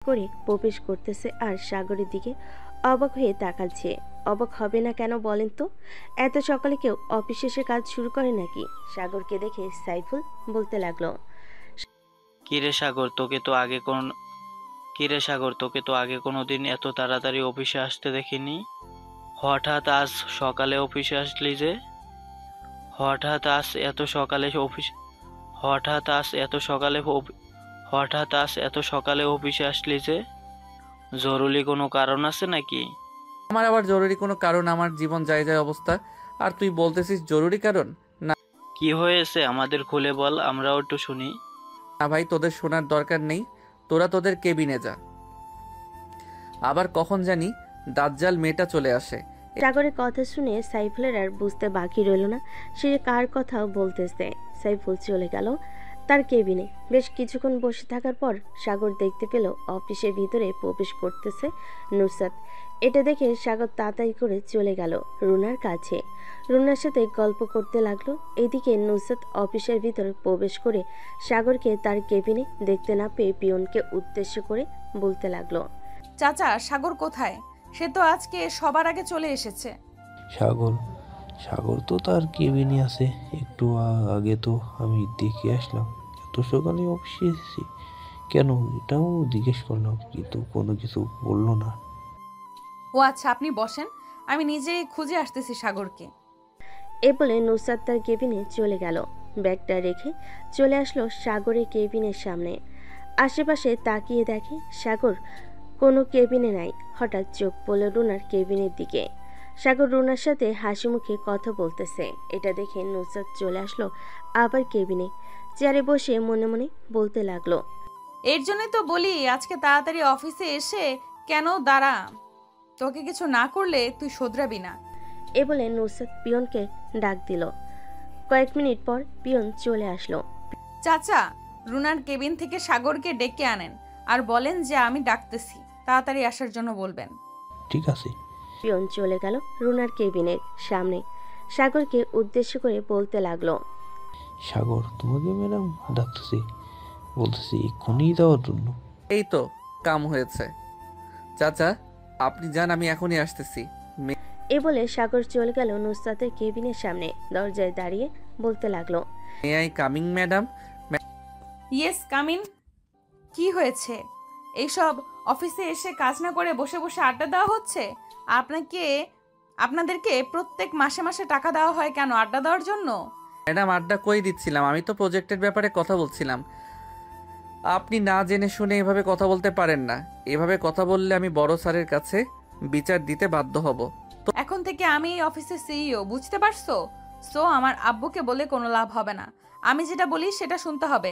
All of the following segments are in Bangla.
করে প্রবেশ করতেছে আর সাগরের দিকে অবাক হয়ে তাকাচ্ছে। অবাক হবে না কেন বলেন তো? এত সকালে কেউ অফিস শেষে কাজ শুরু করে নাকি? সাগরকে দেখে সাইফুল বলতে লাগলো, কিরে সাগর, তোকে তো আগে কোনোদিন এত তাড়াতাড়ি অফিসে আসতে দেখিনি। হঠাৎ আজ সকালে অফিসে আসলি যে? হঠাৎ আজ এত সকালে অফিস হঠাৎ আজ এত সকালে অফি- হঠাৎ আজ এত সকালে অফিসে আসলি যে? জরুরি কোনো কারণ আছে নাকি? আমার আবার জরুরি কোনো কারণ? আমার জীবন যায় যায় অবস্থা, আর তুই বলতেছিস জরুরি কারণ? না কি হয়েছে আমাদের খুলে বল, আমরাও একটু শুনি। না ভাই, তোদের শোনার দরকার নেই। তোরা তোদের কেবিনে যা। আবার কখন জানি দাজ্জাল মেয়েটা চলে আসে। সাগরের কথা শুনে সাইফুলের আর বুঝতে বাকি রইল না সে কার কথা বলতেছে। সাইফুল চলে গেল তার কেবিনে। বেশ কিছুক্ষণ বসে থাকার পর সাগর দেখতে পেল অফিসের ভিতরে প্রবেশ করতেছে নুসরাত। এটা দেখে সাগর তাড়াতাড়ি করে চলে গেল রুনার কাছে। রুনার সাথে গল্প করতে লাগলো। এদিকে নুসরাত অফিসের ভিতর প্রবেশ করে সাগরকে তার কেবিনে দেখতে না পেয়ে পিয়নকে উদ্দেশ্য করে বলতে লাগলো, চাচা, সাগর কোথায়? সে তো আজকে সবার আগে চলে এসেছে। সাগর সাগর তো তার কেবিনে আছে। একটু আগে তো আমি দেখে আসলাম। এত সকালে অফিসে এসেছি কেন, এটাও জিজ্ঞেস করলাম, কিন্তু কোনো কিছু বললো না। ও আচ্ছা, আপনি বসেন, আমি নিজেই খুঁজে আসতেছি সাগরকে। এ বলে নুসরাত তার কেবিনে চলে গেল। ব্যাগটা রেখে চলে আসলো সাগরের কেবিনের সামনে। আশেপাশে তাকিয়ে দেখে সাগর কোনো কেবিনে নাই। হঠাৎ চোখ পড়ল রুনার কেবিনের দিকে। সাগর রুনার সাথে হাসি মুখে কথা বলতেছে। এটা দেখে নুসরাত চলে আসলো আবার কেবিনে। চেয়ারে বসে মনে মনে বলতে লাগলো, এর জন্যই তো বলি আজকে তাড়াতাড়ি অফিসে এসে কেন দাঁড়া, তোকে কিছু না করলে তুই শোধরাবি না। এ বলে নুসরাত পিয়নকে ডাক দিল। কয়েক মিনিট পর পিয়ন চলে আসলো। চাচা, রুনার কেবিন থেকে সাগরকে ডেকে আনেন আর বলেন যে আমি ডাকতেছি, তাড়াতাড়ি আসার জন্য বলবেন। ঠিক আছে। পিয়ন চলে গেল রুনার কেবিনের সামনে। সাগরকে উদ্দেশ্য করে বলতে লাগলো, সাগর, তোমাকে ম্যাডাম ডাকতেছি, বলতেছি এক্ষুনি দেওয়ার জন্য। এই তো কাম হয়েছে। চাচা আপনি যান, আমি এখনই আসতেছি। এ বলে সাগর চলে গেল নুসরাতের কেবিনের সামনে। দরজায় দাঁড়িয়ে বলতে লাগলো, may I coming madam? Yes, come in. কি হয়েছে? এইসব অফিসে এসে কাজ না করে বসে বসে আড্ডা দেওয়া হচ্ছে? আপনাদেরকে প্রত্যেক মাসে মাসে টাকা দেওয়া হয় কেন? আড্ডা দেওয়ার জন্য? ম্যাডাম আড্ডা কই দিচ্ছিলাম, আমি তো প্রজেক্টের ব্যাপারে কথা বলছিলাম। আপনি না জেনে শুনে এভাবে কথা বলতে পারেন না। এভাবে কথা বললে আমি বড় স্যারের কাছে বিচার দিতে বাধ্য হব। তো এখন থেকে আমি এই অফিসের সিইও, বুঝতে পারছো? সো আমার আব্বুকে বলে কোনো লাভ হবে না। আমি যেটা বলি সেটা শুনতে হবে।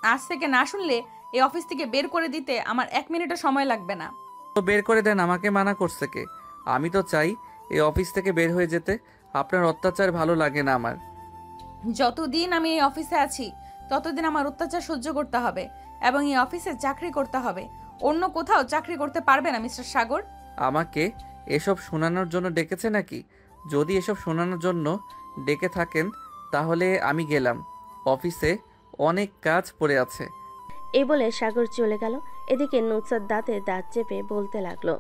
আজ থেকে না শুনলে এই অফিস থেকে বের করে দিতে আমার 1 মিনিটও সময় লাগবে না। তো বের করে দেন, আমাকে মানা করছে কে? আমি তো চাই এই অফিস থেকে বের হয়ে যেতে। আপনার অত্যাচার ভালো লাগে না আমার। যতদিন আমি এই অফিসে আছি ততদিন আমার অত্যাচার সহ্য করতে হবে এবং এই অফিসে চাকরি করতে হবে। অন্য কোথাও চাকরি করতে পারবে না মিস্টার সাগর। আমাকে এসব শোনানোর জন্য ডেকেছে নাকি? যদি এসব শোনানোর জন্য ডেকে থাকেন তাহলে আমি গেলাম। অফিসে অনেক কাজ পড়ে আছে। এই বলে সাগর চলে গেল। এদিকে নুসরাত দাঁতে দাঁত চেপে বলতে লাগলো,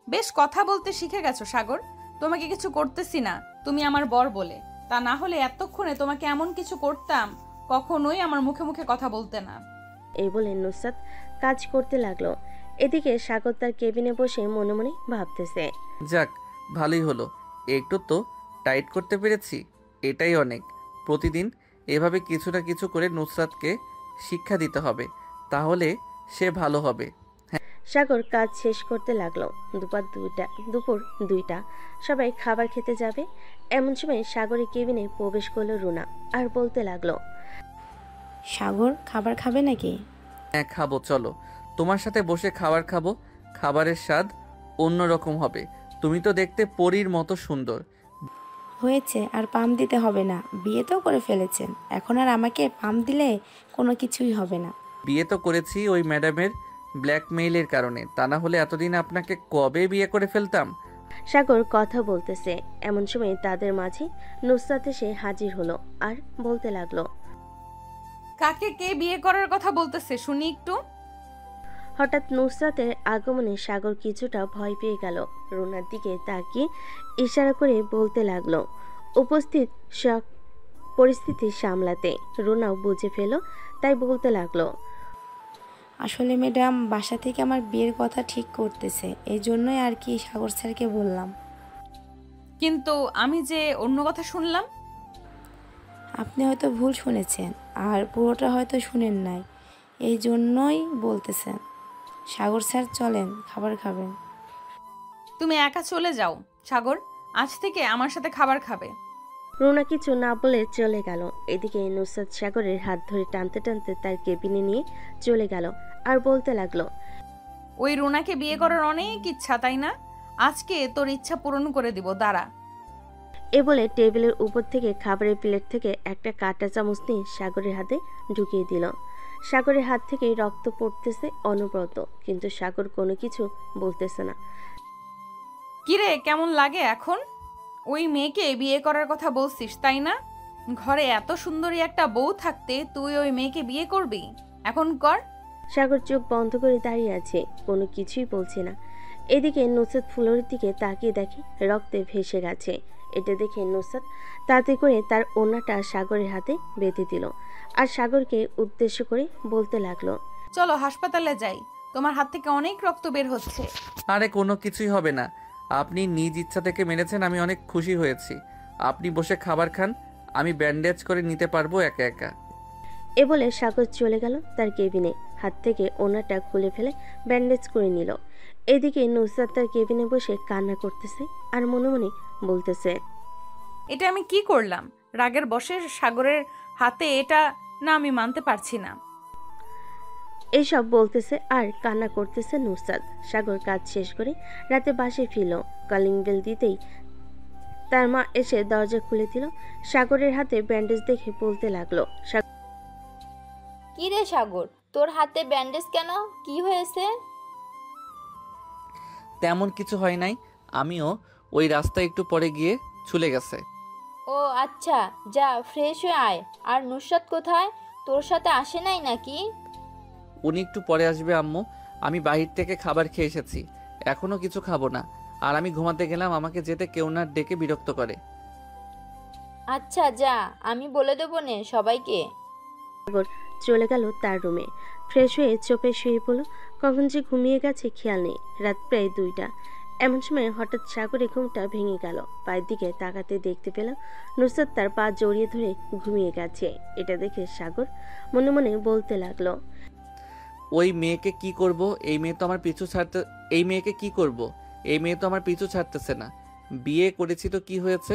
বেশ কথা বলতে শিখে গেছো সাগর। তোমাকে কিছু করতেছি না, তুমি আমার বর বলে। তা না হলে এতক্ষণে তোমাকে এমন কিছু করতাম, কখনোই আমার মুখে মুখে কথা বলতে না। এই বলে নুসরাত কাজ করতে লাগলো। এদিকে সাগর তার কেবিনে বসে মনে মনে ভাবতেছে, যাক, ভালোই হলো, একটু তো টাইট করতে পেরেছি, এটাই অনেক। প্রতিদিন এভাবে কিছু না কিছু করে নুসরাতকে শিক্ষা দিতে হবে, তাহলে সে ভালো হবে। সাগর কাজ শেষ করতে লাগলো। দুপুর 2টা। সবাই খাবার খেতে যাবে। এমন সময় সাগরের কেবিনে প্রবেশ করলো রুনা আর বলতে লাগলো, সাগর, খাবার খাবে নাকি? হ্যাঁ খাবো, চলো তোমার সাথে বসে খাবার খাবো। খাবারের স্বাদ অন্যরকম হবে। তুমি তো দেখতে পরীর মতো সুন্দর। হয়েছে, আর পাম দিতে হবে না, বিয়ে তো করে ফেলেছেন, এখন আর আমাকে পাম দিলে কোনো কিছুই হবে না। বিয়ে তো করেছি ওই ম্যাডামের ব্ল্যাকমেইলের কারণে, তা না হলে এতদিন আপনাকে কবে বিয়ে করে ফেলতাম। সাগর কথা বলতেছে। এমন সময় তাদের মাঝে নুসরাত এসে হাজির হলো আর বলতে লাগলো, কাকে কে বিয়ে করার কথা বলতেছে শুনি একটু। হঠাৎ নুসরাতের আগমনে সাগর কিছুটা ভয় পেয়ে গেল। রুনার দিকে তাকিয়ে ইশারা করে বলতে লাগলো। উপস্থিত সব পরিস্থিতি সামলাতে রুনাও বুঝে ফেল, তাই বলতে লাগলো। আসলে ম্যাডাম বাসা থেকে আমার বিয়ের কথা ঠিক করতেছে, এই জন্যই আর কি সাগর স্যারকে বললাম। কিন্তু আমি যে অন্য কথা শুনলাম। আপনি হয়তো ভুল শুনেছেন, আর পুরোটা হয়তো শুনেন নাই, এই জন্যই বলতেছেন। সাগর স্যার চলেন, খাবার খাবেন। তুমি একা চলে যাও সাগর, আজ থেকে আমার সাথে খাবার খাবে। রুনা কিছু না বলে চলে গেল। এদিকে নুসরাত সাগরের হাত ধরে টানতে টানতে তার কেবিনে নিয়ে চলে গেল আর বলতে লাগলো। ওই রুনাকে বিয়ে করার অনেক ইচ্ছা, তাই না? আজকে তোর ইচ্ছা পূরণ করে দিব, দাঁড়া। এ বলে টেবিলের উপর থেকে খাবারের প্লেট থেকে একটা কাঁটা চামচ নিয়ে সাগরের হাতে ঢুকিয়ে দিল। সাগরের হাত থেকে রক্ত পড়তেছে অনবরত, কিন্তু সাগর কোনো কিছু বলতেছে না। কিরে, কেমন লাগে এখন? ওই মেয়েকে বিয়ে করার কথা বলছিস, তাই না? ঘরে এত সুন্দরী একটা বউ থাকতে তুই ওই মেয়েকে বিয়ে করবি? এখন কর। সাগর চোখ বন্ধ করে দাঁড়িয়ে আছে, কোনো কিছুই বলছে না। এদিকে নুসরাত ফুলের দিকে তাকিয়ে দেখে রক্তে ভেসে গেছে। এটা দেখে নুসরাত তাতে করে তার ওড়নাটা সাগরের হাতে বেঁধে দিল আর সাগরকে উদ্দেশ্য করে বলতে লাগলো। চলো হাসপাতালে যাই, তোমার হাত থেকে অনেক রক্ত বের হচ্ছে। আরে কোনো কিছুই হবে না, আপনি নিজ ইচ্ছা থেকে মেরেছেন, আমি অনেক খুশি হয়েছি। আপনি বসে খাবার খান, আমি ব্যান্ডেজ করে নিতে পারবো একা একা। এ বলে সাগর চলে গেল তার কেবিনে, হাত থেকে ওড়নাটা খুলে ফেলে ব্যান্ডেজ করে নিল। এদিকে নুসরাত তার কেবিনে বসে কান্না করতেছে আর মনে মনে বলতেছে, এটা আমি কি করলাম? রাগের বশে সাগরের হাতে এটা না, আমি মানতে পারছি না। এইসব বলতেছে আর কান্না করতেছে নুসরাত। সাগর কাজ শেষ করে রাতে বাসায় ফিরল। কলিং বেল দিতেই তার মা এসে দরজা খুলে দিল। সাগরের হাতে ব্যান্ডেজ দেখে বলতে লাগলো। কি রে সাগর, তোর হাতে ব্যান্ডেজ কেন? কি হয়েছে? তেমন কিছু হয় নাই, আমিও ওই রাস্তায় একটু পরে গিয়ে ছুলে গেছে। ও আচ্ছা, যা ফ্রেশ হয়ে আয়। আর নুসরাত কোথায়? তোর সাথে আসে নাই নাকি? উনি একটু পরে আসবে আম্মু, আমি বাহির থেকে খাবার খেয়ে এসেছি, এখনো কিছু খাবো না। আর আমি ঘুমাতে গেলাম, আমাকে যেতে কেউ না ডেকে বিরক্ত করে। আচ্ছা যা, আমি বলে দেবো নে সবাইকে। চলে গেল তার রুমে, ফ্রেশ হয়ে চোপে শুয়ে পড়ল। কখন যে ঘুমিয়ে গেছে খেয়াল নেই। রাত প্রায় 2টা। এমন সময় হঠাৎ সাগরের ঘুমটা ভেঙে গেল। পায়ের দিকে তাকাতে দেখতে পেল নুসরাত তার পা জড়িয়ে ধরে ঘুমিয়ে গেছে। এটা দেখে সাগর মনে মনে বলতে লাগলো, ওই মেয়েকে কি করব? এই মেয়ে তো আমার পিছু ছাড়তে এই মেয়েকে কি করব? এই মেয়ে তো আমার পিছু ছাড়তেছে না। বিয়ে করেছি তো কি হয়েছে?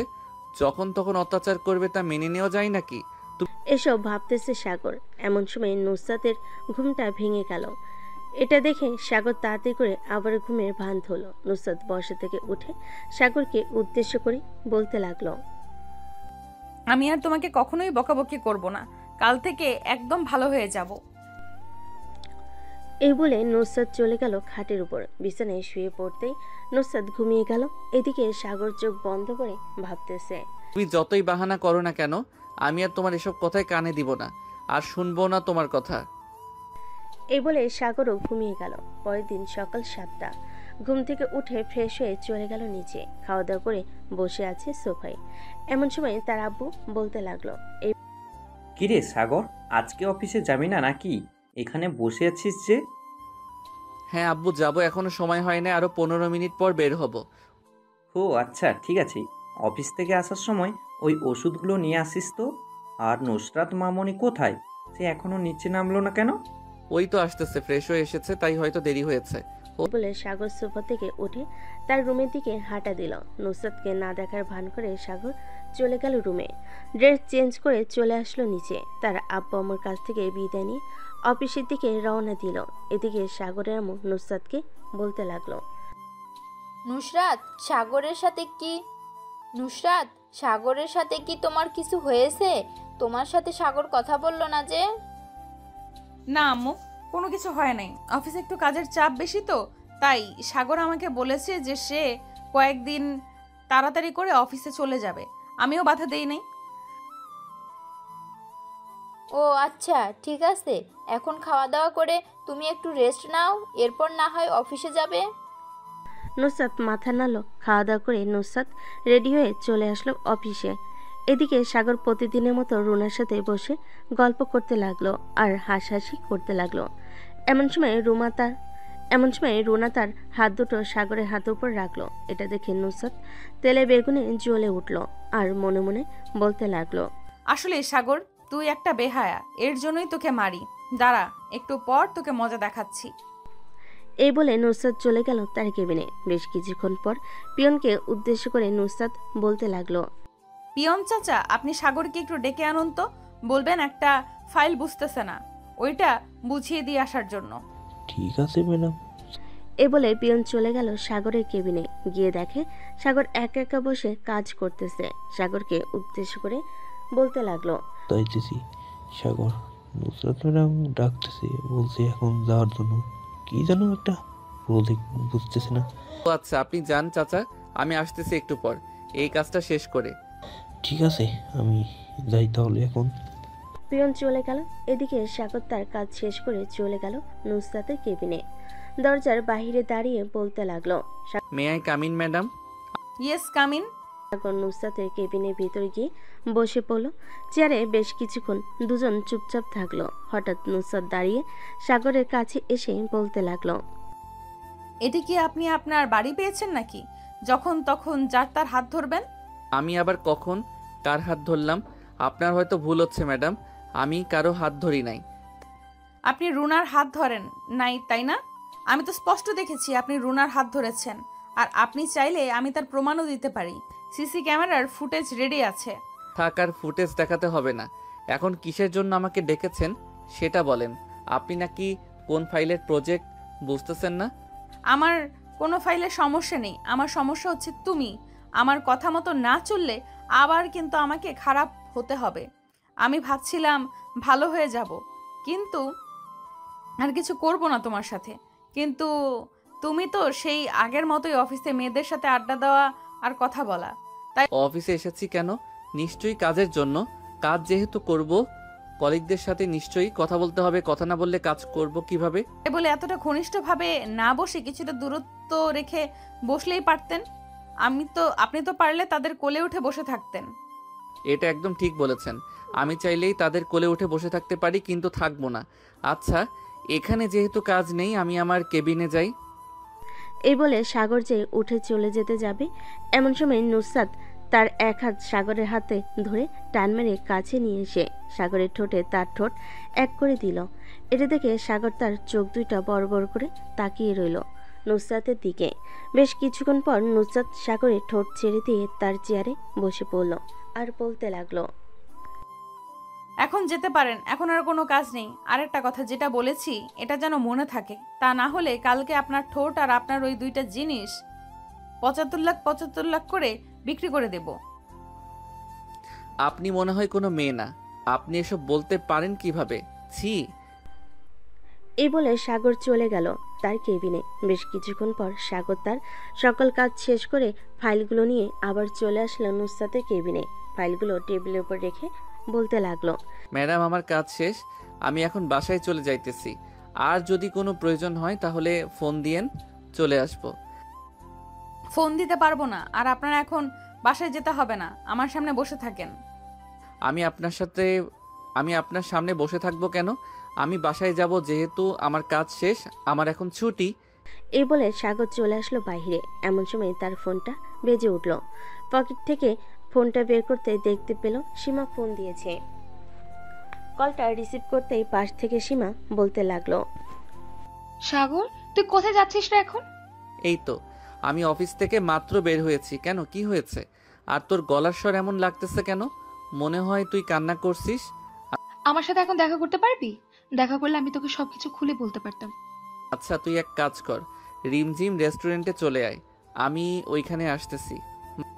যখন তখন অত্যাচার করবে, তা মেনে নেওয়া যায় নাকি? এসব ভাবতেছে সাগর। এমন সময় নুসরাতের ঘুমটা ভেঙে গেল। এটা দেখে সাগর তাড়াতাড়ি করে আবার ঘুমের ভান ধরল। নুসরাত বসা থেকে উঠে সাগরকে উদ্দেশ্য করে বলতে লাগলো, আমি আর তোমাকে কখনোই বকাবকি করব না, কাল থেকে একদম ভালো হয়ে যাব। এই বলে নুসরাত চলে গেল খাটের উপর। বিছানায় শুয়ে পড়তেই নুসরাত ঘুমিয়ে গেল। এদিকে সাগর চোখ বন্ধ করে ভাবতেছে, তুমি যতই বাহানা করো না কেন, আমি আর তোমার এসব কথায় কানে দিব না, আর শুনবো না তোমার কথা। এই বলে সাগরও ঘুমিয়ে গেল। পরের দিন সকাল 7টা। ঘুম থেকে উঠে ফ্রেশ হয়ে চলে গেল নিচে। খাওয়া দাওয়া করে বসে আছে সোফায়। এমন সময় তার আব্বু বলতে লাগলো, এই কিরে সাগর, আজকে অফিসে যাবি না নাকি? এখানে বসে আছিস যে? হ্যাঁ আব্বু, যাবো, এখনো সময় হয় না, আরো 15 মিনিট পর বের হব। ও আচ্ছা, ঠিক আছে। অফিস থেকে আসার সময় ওই ওষুধগুলো নিয়ে আসিস তো। আর নুসরাত মামনি কোথায়? সে এখনো নিচে নামলো না কেন? ওই তো আসতেছে, ফ্রেশ হয়ে এসেছে, তাই হয়তো দেরি হয়েছে। বলে সাগর সোফা থেকে উঠে তার রুমের দিকে হাঁটা দিল। নুসরাতকে না দেখার ভান করে সাগর চলে গেল রুমে। ড্রেস চেঞ্জ করে চলে আসলো নিচে। তার আব্বু আম্মুর কাছ থেকে বিদায় নিয়ে অফিসের দিকে রওনা দিল। এদিকে সাগরের আম্মু নুসরাতকে বলতে লাগলো, নুসরাত সাগরের সাথে কি তোমার কিছু হয়েছে? তোমার সাথে সাগর কথা বললো না যে? না আম্মু, কোনো কিছু হয় নাই। অফিসে একটু কাজের চাপ বেশি তো, তাই সাগর আমাকে বলেছে যে সে কয়েকদিন তাড়াতাড়ি করে অফিসে চলে যাবে। আমিও বাধা দেই নাই। ও আচ্ছা, ঠিক আছে। এখন খাওয়া দাওয়া করে তুমি একটু রেস্ট নাও, এরপর না হয় অফিসে যাবে। নুসরাত মাথা নাড়ল। খাওয়া দাওয়া করে নুসরাত রেডি হয়ে চলে আসলো অফিসে। এদিকে সাগর প্রতিদিনের মতো রুনার সাথে বসে গল্প করতে লাগলো আর হাসাহাসি করতে লাগলো। এমন সময় রুনা তার হাত দুটো সাগরের হাতের উপর রাখলো। এটা দেখে নুসরাত তেলে বেগুনে জ্বলে উঠল আর মনে মনে বলতে লাগলো, আসলে সাগর, তুই একটা বেহায়া, এর জন্যই তোকে মারি। দাঁড়া, একটু পর তোকে মজা দেখাচ্ছি। এই বলে নুসরাত চলে গেল তার কেবিনে। বেশ কিছুক্ষণ পর পিয়নকে উদ্দেশ্য করে নুসরাত বলতে লাগলো, পিয়ন চাচা, আপনি সাগরকে একটু ডেকে আনুন তো। বলবেন একটা ফাইল বুঝতেছে না, ওইটা বুঝিয়ে দিয়ে আসার জন্য। ঠিক আছে ম্যাডাম। এ বলে পিয়ন চলে গেল সাগরের কেবিনে। গিয়ে দেখে সাগর একা একা বসে কাজ করতেছে। সাগরকে উদ্দেশ্য করে বলতে লাগলো, তাইতেছি সাগর, নুসরাত ম্যাডাম ডাকতেছে, বলছে এখন যাওয়ার জন্য। কি যেন একটা প্রজেক্ট, বুঝতেছে না। ও আচ্ছা, আপনি যান চাচা, আমি আসতেছি একটু পর এই কাজটা শেষ করে। ঠিক আছে, আমি যাই তাহলে এখন। পিয়ন চলে গেল। এদিকে সাগর তার কাজ শেষ করে চলে গেল নুসরাতের কেবিনে। দরজার বাহিরে দাঁড়িয়ে বলতে লাগলো, may I come in madam? Yes, come in. Sagar নুসরাতের কেবিনের ভিতর গিয়ে বসে পড়ল। চেয়ারে বেশ কিছুক্ষণ দুজন চুপচাপ থাকলো। হঠাৎ নুসরাত দাঁড়িয়ে সাগরের কাছে এসে বলতে লাগলো, এটি কি আপনি আপনার বাড়ি পেয়েছেন নাকি, যখন তখন যার তার হাত ধরবেন? আমি আবার কখন কার হাত ধরলাম? আপনার হয়তো ভুল হচ্ছে ম্যাডাম, আমি কারো হাত ধরি নাই। আপনি রুনার হাত ধরেন নাই, তাই না? আমি তো স্পষ্ট দেখেছি আপনি রুনার হাত ধরেছেন। আর আপনি চাইলে আমি তার প্রমাণও দিতে পারি। সিসি ক্যামেরার ফুটেজ রেডি আছে। থাক, আর ফুটেজ দেখাতে হবে না। এখন কিসের জন্য আমাকে ডেকেছেন সেটা বলেন। আপনি নাকি কোন ফাইলের প্রজেক্ট বুঝতেছেন না? আমার কোনো ফাইলের সমস্যা নেই, আমার সমস্যা হচ্ছে তুমি। আমার কথা মতো না চললে আবার কিন্তু আমাকে খারাপ হতে হবে। আমি ভাবছিলাম ভালো হয়ে যাব, কিন্তু আর কিছু করব না তোমার সাথে। কিন্তু তুমি তো সেই আগের মতোই অফিসে মেয়েদের সাথে আড্ডা দেওয়া আর কথা বলা। অফিসে এসেছি কেন? নিশ্চয়ই কাজের জন্য। কাজ যেহেতু করব, কলিগদের সাথে নিশ্চয়ই কথা বলতে হবে। কথা না বললে কাজ করব কিভাবে? বলে এতটা ঘনিষ্ঠভাবে না বসে কিছুটা দূরত্ব রেখে বসলেই পারতেন। আপনি তো পারলে তাদের কোলে উঠে বসে থাকতেন। এটা একদম ঠিক বলেছেন। আমি চাইলেই তাদের কোলে উঠে বসে থাকতে পারি, কিন্তু থাকবো না। আচ্ছা, এখানে যেহেতু কাজ নেই, আমি আমার কেবিনে যাই। এই বলে সাগর যে উঠে চলে যেতে যাবে, এমন সময় নুসরাত তার এক হাত সাগরের হাতে ধরে টান মেরে কাছে নিয়ে এসে সাগরের ঠোঁটে তার ঠোঁট এক করে দিল। এটা দেখে সাগর তার চোখ দুইটা বড় বড় করে তাকিয়ে রইল নুসরাতের দিকে। বেশ কিছুক্ষণ পর নুসরাত সাগরের ঠোঁট ছেড়ে দিয়ে তার চেয়ারে বসে পড়ল আর বলতে লাগলো, এখন যেতে পারেন, এখন আর কোনো কাজ নেই। আরেকটা কথা, যেটা বলেছি এটা যেন মনে থাকে, তা না হলে কালকে আপনার ঠোঁট আর আপনার ওই দুইটা জিনিস 75 লাখ করে বিক্রি করে দেব। আপনি মনে হয় কোনো মেয়ে না, আপনি এসব বলতে পারেন কিভাবে? ছি। এই বলে সাগর চলে গেল তার কেবিনে। বেশ কিছুক্ষণ পর সাগর তার সকল কাজ শেষ করে ফাইলগুলো নিয়ে আবার চলে আসলো নুসরাতের কেবিনে। ফাইলগুলো টেবিলের উপর রেখে বলতে লাগলো, ম্যাডাম, আমার কাজ শেষ, আমি এখন বাসায় চলে যাইতেছি। আর যদি কোনো প্রয়োজন হয় তাহলে ফোন দিয়েন, চলে আসবো। ফোন দিতে পারবো না, আর আপনার এখন বাসায় যেতে হবে না, আমার সামনে বসে থাকেন। আমি আপনার সামনে বসে থাকবো কেন? আমি বাসায় যাব, যেহেতু আমার কাজ শেষ, আমার এখন ছুটি। এই বলে সাগর চলে আসলো বাইরে। এমন সময় তার ফোনটা বেজে উঠল। পকেট থেকে ফোনটা বের করতে দেখতে পেল সীমা ফোন দিয়েছে। কলটা রিসিভ করতেই পাশ থেকে সীমা বলতে লাগলো, সাগর, তুই কোথায় যাচ্ছিস রে এখন? এই তো আমি অফিস থেকে মাত্র বের হয়েছি। কেন, কি হয়েছে? আর তোর গলার স্বর এমন লাগতেছে কেন? মনে হয় তুই কান্না করছিস। আমার সাথে এখন দেখা করতে পারবি? দেখা করলে আমি তোকে সবকিছু খুলে বলতে পারতাম। আচ্ছা, তুই এক কাজ কর, রিমঝিম রেস্টুরেন্টে চলে আয়, আমি ওইখানে আসতেছি।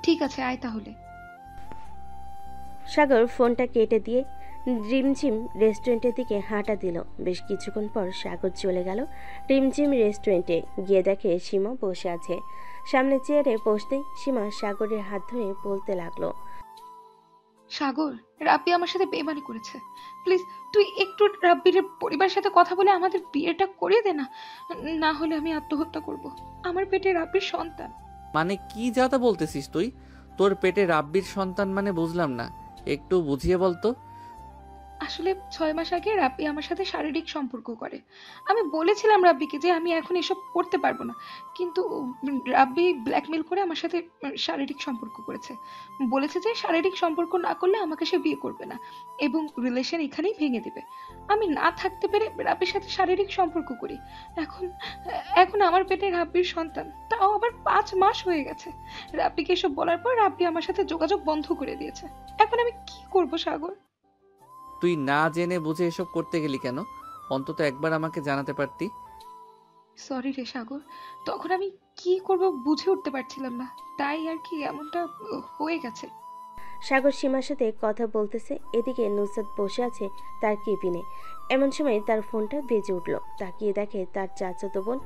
ঠিক আছে, আয় তাহলে। সাগর ফোনটা কেটে দিয়ে রিমঝিম রেস্টুরেন্টের দিকে হাঁটা দিল। বেশ কিছুক্ষণ পর সাগর চলে গেল রিমঝিম রেস্টুরেন্টে। গিয়ে দেখে সীমা বসে আছে। সামনে চেয়ারে বসতেই সীমা সাগরের হাত ধরে বলতে লাগলো, সাগর, রাব্বি আমার সাথে বেইমানি করেছে। প্লিজ তুই একটু রাব্বির পরিবারের সাথে কথা বলে আমাদের বিয়েটা করিয়ে দে না। না হলে আমি আত্মহত্যা করব। আমার পেটে রাব্বির সন্তান। মানে কি যাতা বলতেছিস তুই? তোর পেটে রাব্বির সন্তান মানে বুঝলাম না, একটু বুঝিয়ে বলতো। আসলে 6 মাস আগে রাব্বি আমার সাথে শারীরিক সম্পর্ক করে। আমি বলেছিলাম রাব্বিকে যে আমি এখন এসব করতে পারবো না, কিন্তু রাব্বি ব্ল্যাকমেল করে আমার সাথে শারীরিক সম্পর্ক করেছে। বলেছে যে শারীরিক সম্পর্ক না করলে আমাকে সে বিয়ে করবে না এবং রিলেশন এখানেই ভেঙে দিবে। আমি না থাকতে পেরে রাব্বির সাথে শারীরিক সম্পর্ক করি। এখন এখন আমার পেটে রাব্বির সন্তান, তাও আবার 5 মাস হয়ে গেছে। রাব্বিকে এসব বলার পর রাব্বি আমার সাথে যোগাযোগ বন্ধ করে দিয়েছে। এখন আমি কি করব সাগর? তুই না জেনে বুঝে এসব করতে গেলি কেন? অন্তত একবার আমাকে জানাতে পারতি। সরি রে সাগর, তখন আমি কি করব বুঝে উঠতে পারছিলাম না, তাই আর কি এমনটা হয়ে গেছে। সাগর সীমার সাথে কথা বলতেছে, এদিকে নুসরাত বসে আছে তার কেবিনে। এমন সময় তার ফোনটা বেজে উঠল। তাকিয়ে দেখে তার চাচাতো বোন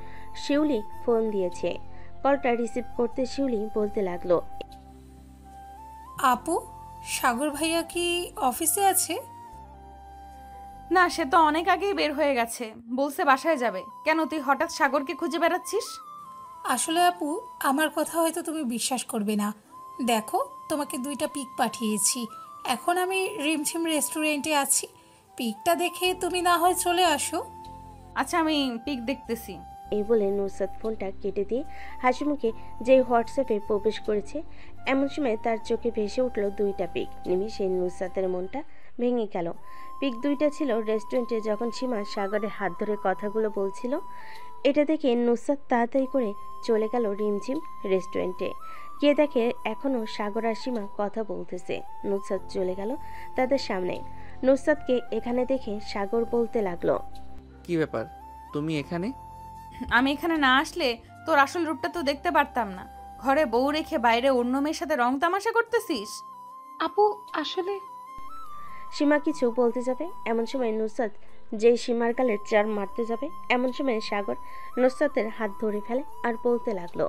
শিউলি ফোন দিয়েছে। কলটা রিসিভ করতে শিউলি বলতে লাগলো, আপু, সাগর ভাইয়া কি অফিসে আছে? না, সে তো অনেক আগেই বের হয়ে গেছে, বলছে বাসায় যাবে। কেন, তুই হঠাৎ সাগরকে খুঁজে বেড়াচ্ছিস? আসলে আপু, আমার কথা হয়তো তুমি বিশ্বাস করবে না। দেখো, তোমাকে 2টা পিক পাঠিয়েছি। এখন আমি রিমঝিম রেস্টুরেন্টে আছি। পিকটা দেখে তুমি না হয় চলে আসো। আচ্ছা, আমি পিক দেখতেছি। এই বলে নুসরাত ফোনটা কেটে দিয়ে হাসি মুখে যে হোয়াটসঅ্যাপে প্রবেশ করেছে। এমন সময় তার চোখে ভেসে উঠল 2টা পিক। নিমিষে নুসরাতের মনটা ভেঙে গেল। পিক 2টা ছিল রেস্টুরেন্টে যখন সীমা সাগরের হাত ধরে কথাগুলো বলছিল। এটা দেখে নুসরাত তাড়াতাড়ি করে চলে গেল রিমঝিম রেস্টুরেন্টে। গিয়ে দেখে এখনও সাগর আর সীমা কথা বলতেছে। নুসরাত চলে গেল তাদের সামনে। নুসরাতকে এখানে দেখে সাগর বলতে লাগলো, কি ব্যাপার, তুমি এখানে? আমি এখানে না আসলে তোর আসল রূপটা তো দেখতে পারতাম না। ঘরে বউ রেখে বাইরে অন্য মেয়ের সাথে রং তামাশা করতেছিস। আপু, আসলে সীমা কিছু বলতে যাবে, এমন সময় নুসরাত যেই সীমার গালে চার মারতে যাবে, এমন সময় সাগর নুসরাতের হাত ধরে ফেলে আর বলতে লাগলো,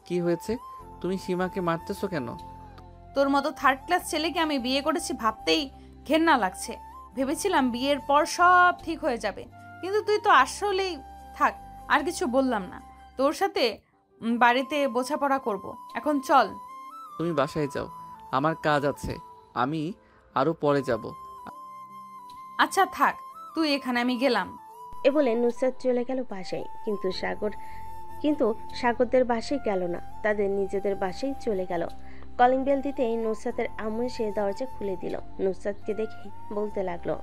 কি হয়েছে? তুমি সীমাকে মারতেছো কেন? তোর মতো থার্ড ক্লাস ছেলেকে আমি বিয়ে করেছি ভাবতেই ঘেন্না লাগছে। ভেবেছিলাম বিয়ের পর সব ঠিক হয়ে যাবে, কিন্তু তুই তো আসলেই থাক। আর কিছু বললাম না, তোর সাথে বাড়িতে বোঝাপড়া করব। এখন চল। তুমি বাসায় যাও, আমার কাজ আছে, আমি আরো পরে যাব। আচ্ছা থাক, তুই এখানে, আমি গেলাম। এ বলে নুসরাত চলে গেল বাসায়। কিন্তু সাগরদের বাসায় গেল না, তাদের নিজেদের বাসায় চলে গেল। কলিং বেল দিতেই নুসরাতের আম্মু এসে দরজা খুলে দিল। নুসরাতকে দেখে বলতে লাগলো,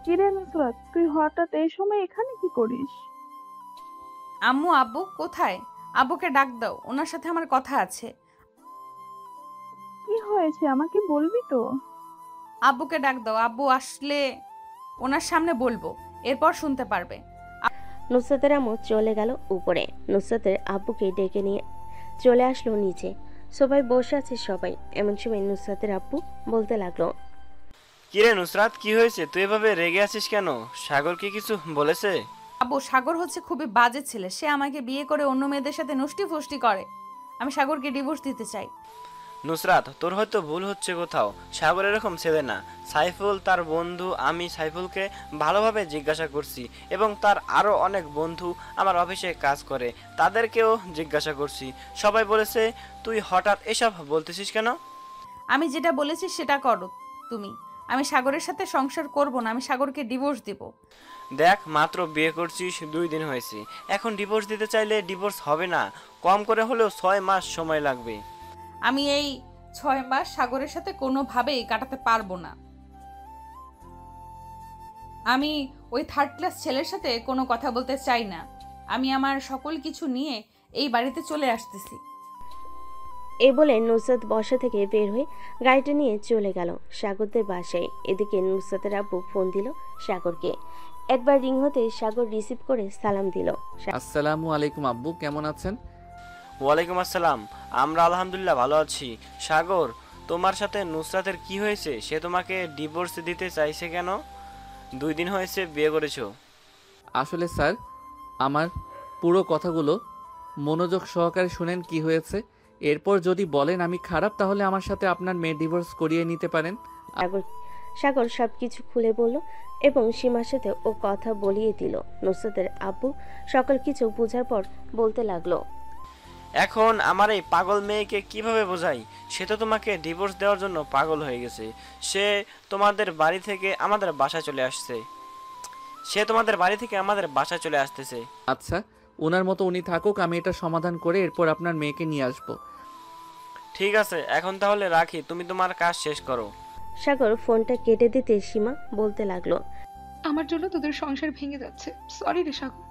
কিরে নুসরাত, তুই হঠাৎ এই সময় এখানে কি করিস? আম্মু, আব্বু কোথায়? আব্বুকে ডাক দাও, ওনার সাথে আমার কথা আছে। কি হয়েছে আমাকে বলবি তো? আব্বুকে ডাক দাও, আব্বু আসলে ওনার সামনে বলবো, এরপর শুনতে পারবে। নুসরাতের আম্মু চলে গেল উপরে। নুসরাতের আব্বুকে ডেকে নিয়ে চলে আসলো নিচে। সবাই বসে আছে সবাই। এমন সময় নুসরাতের আব্বু বলতে লাগলো, কিরে নুসরাত, কি হয়েছে? তুই এভাবে রেগে আছিস কেন? সাগর কি কিছু বলেছে? আব্বু, সাগর হচ্ছে খুবই বাজে ছেলে। সে আমাকে বিয়ে করে অন্য মেয়েদের সাথে নষ্টি ফষ্টি করে। আমি সাগরকে ডিভোর্স দিতে চাই। নুসরাত, তোর হয়তো ভুল হচ্ছে কোথাও। সাগর এরকম ছেলে না। সাইফুল তার বন্ধু, আমি সাইফুলকে ভালোভাবে জিজ্ঞাসা করছি এবং তার আরও অনেক বন্ধু আমার অফিসে কাজ করে, তাদেরকেও জিজ্ঞাসা করছি। সবাই বলেছে তুই হঠাৎ এসব বলতেছিস কেন? আমি যেটা বলেছি সেটা করো তুমি। আমি সাগরের সাথে সংসার করব না, আমি সাগরকে ডিভোর্স দিব। দেখ, মাত্র বিয়ে করছিস, 2 দিন হয়েছে। এখন ডিভোর্স দিতে চাইলে ডিভোর্স হবে না, কম করে হলেও 6 মাস সময় লাগবে। আমি এই 6 মাস সাগরের সাথে কোনোভাবেই কাটাতে পারবো না। আমি ওই থার্ড ক্লাস ছেলের সাথে কোনো কথা বলতে চাই না। আমি আমার সকল কিছু নিয়ে এই বাড়িতে চলে আসতেছি। এ বলে নুসরাত বসা থেকে বের হয়ে গাড়িটা নিয়ে চলে গেল সাগরদের বাসায়। এদিকে নুসরাতের আব্বু ফোন দিল সাগরকে। একবার রিং হতে সাগর রিসিভ করে সালাম দিল। আসসালামু আলাইকুম আব্বু, কেমন আছেন? ওয়ালাইকুম আসসালাম, আমরা আলহামদুলিল্লাহ ভালো আছি। সাগর, তোমার সাথে নুসরাতের কি হয়েছে? সে তোমাকে ডিভোর্স দিতে চাইছে কেন? 2 দিন হয়েছে বিয়ে করেছো। আসলে স্যার, আমার পুরো কথাগুলো মনোযোগ সহকারে শুনেন কি হয়েছে। এরপর যদি বলেন আমি খারাপ, তাহলে আমার সাথে আপনার মেয়ে ডিভোর্স করিয়ে নিতে পারেন। সাগর সব কিছু খুলে বলল এবং সীমার সাথে ও কথা বলিয়ে দিল। নুসরাতের আব্বু সকল কিছু বোঝার পর বলতে লাগলো, এখন আমার এই পাগল মেয়েকে কিভাবে বোঝাই? সে তো তোমাকে ডিভোর্স দেওয়ার জন্য পাগল হয়ে গেছে। সে তোমাদের বাড়ি থেকে আমাদের বাসায় চলে আসতেছে। আচ্ছা, ওনার মতো উনি থাকুক, আমি এটা সমাধান করে এরপর আপনার মেয়েকে নিয়ে আসবো। ঠিক আছে, এখন তাহলে রাখি, তুমি তোমার কাজ শেষ করো। সাগর ফোনটা কেটে দিতে সীমা বলতে লাগলো, আমার জন্য তোদের সংসার ভেঙে যাচ্ছে, সরি রে সাগর।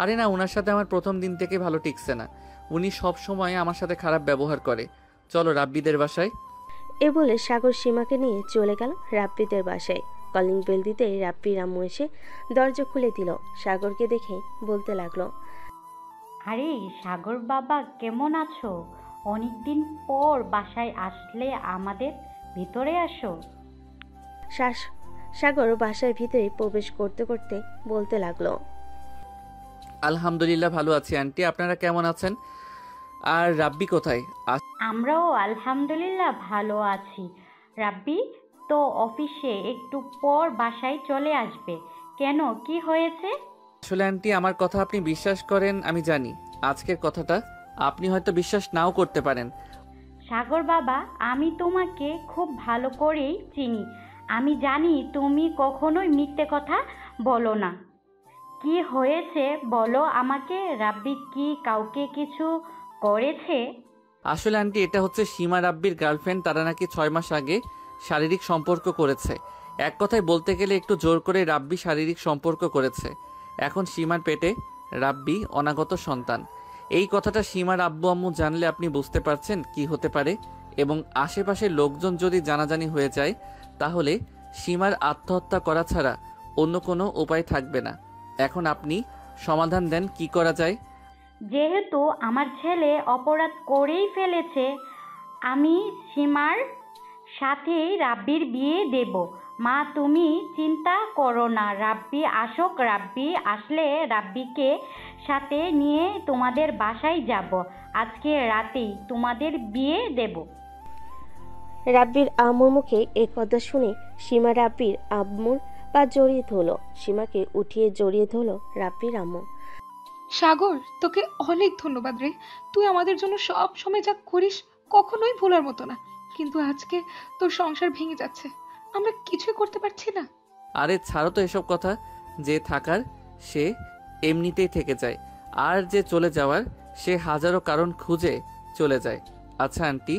আরে না, ওনার সাথে আমার প্রথম দিন থেকে ভালো টিকছে না। উনি সব সময় আমার সাথে খারাপ ব্যবহার করে। চলো রাব্বিদের বাসায়। এ বলে সাগর সীমাকে নিয়ে চলে গেল রাব্বিদের বাসায়। কলিং বেল দিতে রাব্বির আম্মু এসে দরজা খুলে দিল। সাগরকে দেখে বলতে লাগলো, আরে সাগর বাবা, কেমন আছো? অনেকদিন পর বাসায় আসলে, আমাদের ভিতরে আসো। সাগর বাসার ভিতরে প্রবেশ করতে করতে বলতে লাগলো, আলহামদুলিল্লাহ ভালো আছি আন্টি, আপনারা কেমন আছেন? আর রাব্বি কোথায়? আমরাও আলহামদুলিল্লাহ ভালো আছি। রাব্বি তো অফিসে, একটু পর বাসায় চলে আসবে। কেন, কি হয়েছে? আসলে আন্টি, আমার কথা আপনি বিশ্বাস করেন আমি জানি। আজকের কথাটা আপনি হয়তো বিশ্বাস নাও করতে পারেন। সাগর বাবা, আমি তোমাকে খুব ভালো করেই চিনি। আমি জানি তুমি কখনোই মিথ্যে কথা বলো না। কি হয়েছে বলো আমাকে। রাব্বি কি কাউকে কিছু করেছে? আসলে আন্টি, এটা হচ্ছে সীমা রাব্বির গার্লফ্রেন্ড। তারা নাকি 6 মাস আগে শারীরিক সম্পর্ক করেছে। এক কথায় বলতে গেলে একটু জোর করে রাব্বি শারীরিক সম্পর্ক করেছে। এখন সীমার পেটে রাব্বি অনাগত সন্তান। এই কথাটা সীমার আব্বু আম্মু জানলে আপনি বুঝতে পারছেন কি হতে পারে। এবং আশেপাশের লোকজন যদি জানাজানি হয়ে যায়, তাহলে সীমার আত্মহত্যা করা ছাড়া অন্য কোনো উপায় থাকবে না। এখন আপনি সমাধান দেন, কি করা যায়? যেহেতু আমার ছেলে অপরাধ করেই ফেলেছে, আমি সীমার সাথেই রাব্বির বিয়ে দেব। মা, তুমি চিন্তা করো না। রাব্বি আসুক, রাব্বি আসলে রাব্বিকে সাথে নিয়ে তোমাদের বাসায় যাব। আজকে রাতেই তোমাদের বিয়ে দেব। রাব্বির আম্মুর মুখে এ কথা শুনে সীমা রাব্বির আম্মুর পা জড়িয়ে ধরল। সীমাকে উঠিয়ে জড়িয়ে ধরল রাব্বির আম্মু। সাগর, তোকে অনেক ধন্যবাদ রে। তুই আমাদের জন্য সব সময় যা করিস কখনোই ভোলার মতো না। কিন্তু আজকে তোর সংসার ভেঙে যাচ্ছে, আমরা কিছুই করতে পারছি না। আরে ছাড়ো তো এসব কথা। যে থাকার সে এমনিতেই থেকে যায়, আর যে চলে যাওয়ার সে হাজারো কারণ খুঁজে চলে যায়। আচ্ছা আন্টি,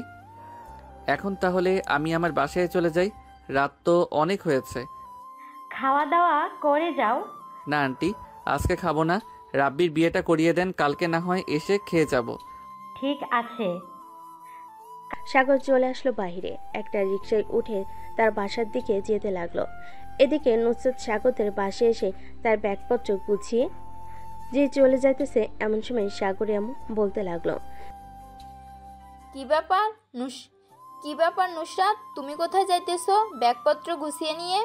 এখন তাহলে আমি আমার বাসায় চলে যাই। রাত তো অনেক হয়েছে। খাওয়া দাওয়া করে যাও। না আন্টি, আজকে খাবো না। রাব্বির বিয়েটা করিয়ে দেন, কালকে না হয় এসে খেয়ে যাব। ঠিক আছে। সাগর চলে আসলো বাহিরে। একটা রিকশায় উঠে তার বাসার দিকে যেতে লাগলো। এদিকে নুসরাত সাগরের বাসায় এসে তার ব্যাগপত্র গুছিয়ে যে চলে যাইতেছে, এমন সময় সাগরে এমন বলতে লাগলো, কি ব্যাপার নুসরাত, তুমি কোথায় যাইতেছো ব্যাগপত্র গুছিয়ে নিয়ে?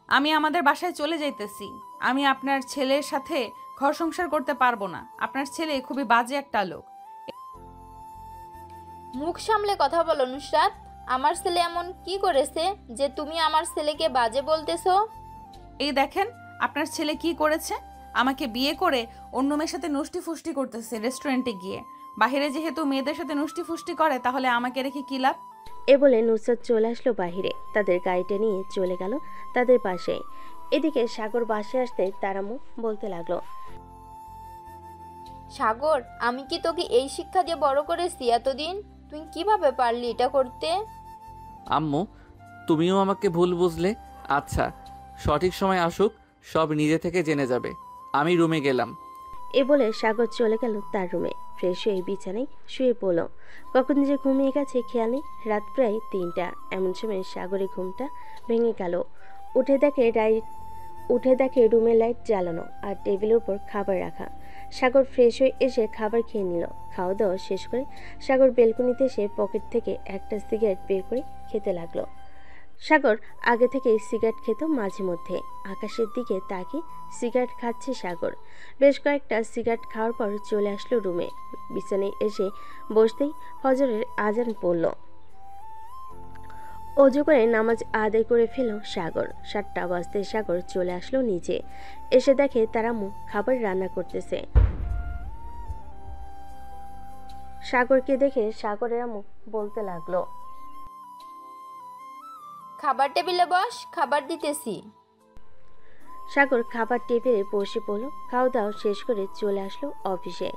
আমি আমাদের বাসায় চলে যাইতেছি। আমি আপনার ছেলের সাথে ঘর সংসার করতে পারবো না। আপনার ছেলে খুবই বাজে একটা লোক। মুখ সামলে কথা বলো নুসরাত। আমার ছেলে এমন কি করেছে যে তুমি আমার ছেলেকে বাজে বলতেছো? এই দেখেন আপনার ছেলে কি করেছে। আমাকে বিয়ে করে অন্য মেয়ের সাথে নষ্টি ফুষ্টি করতেছে রেস্টুরেন্টে গিয়ে। বাহিরে যেহেতু মেয়েদের সাথে নষ্টি ফুষ্টি করে, তাহলে আমাকে রেখে কি লাভ? এ বলে নুসরাত চলে আসলো বাহিরে। তাদের গাড়িটা নিয়ে চলে গেল তাদের পাশে। এদিকে সাগর বাসে আসতে তার আম্মু বলতে লাগলো, সাগর, আমি কি তোকে এই শিক্ষা দিয়ে বড় করেছি এতদিন? তুই কিভাবে পারলি এটা করতে? আম্মু, তুমিও আমাকে ভুল বুঝলে। আচ্ছা, সঠিক সময় আসুক, সব নিজে থেকে জেনে যাবে। আমি রুমে গেলাম। এ বলে সাগর চলে গেল তার রুমে। ফ্রেশ হয়ে বিছানায় শুয়ে পড়ল। কখন যে ঘুমিয়ে গেছে খেয়াল নেই। রাত প্রায় 3টা। এমন সময় সাগরের ঘুমটা ভেঙে গেল। উঠে দেখে রুমে লাইট জ্বালানো আর টেবিলের উপর খাবার রাখা। সাগর ফ্রেশ হয়ে এসে খাবার খেয়ে নিল। খাওয়া দাওয়া শেষ করে সাগর বেলকনিতে এসে পকেট থেকে একটা সিগারেট বের করে খেতে লাগলো। সাগর আগে থেকেই সিগারেট খেত মাঝে মধ্যে। আকাশের দিকে তাকিয়ে সিগারেট খাচ্ছে সাগর। বেশ কয়েকটা সিগারেট খাওয়ার পর চলে আসলো রুমে। বিছানায় এসে বসতেই ফজরের আজান পড়ল। অজু করে নামাজ আদায় করে ফেল সাগর। 7টা বাজতে সাগর চলে আসলো নিচে। এসে দেখে তার আম্মু খাবার রান্না করতেছে। সাগরকে দেখে সাগরের আম্মু বলতে লাগলো, খাবার টেবিলে বস, খাবার দিতেছি। সাগর খাবার টেবিলে বসে পড়ল। খাওয়া দাওয়া শেষ করে চলে আসলো অফিসে।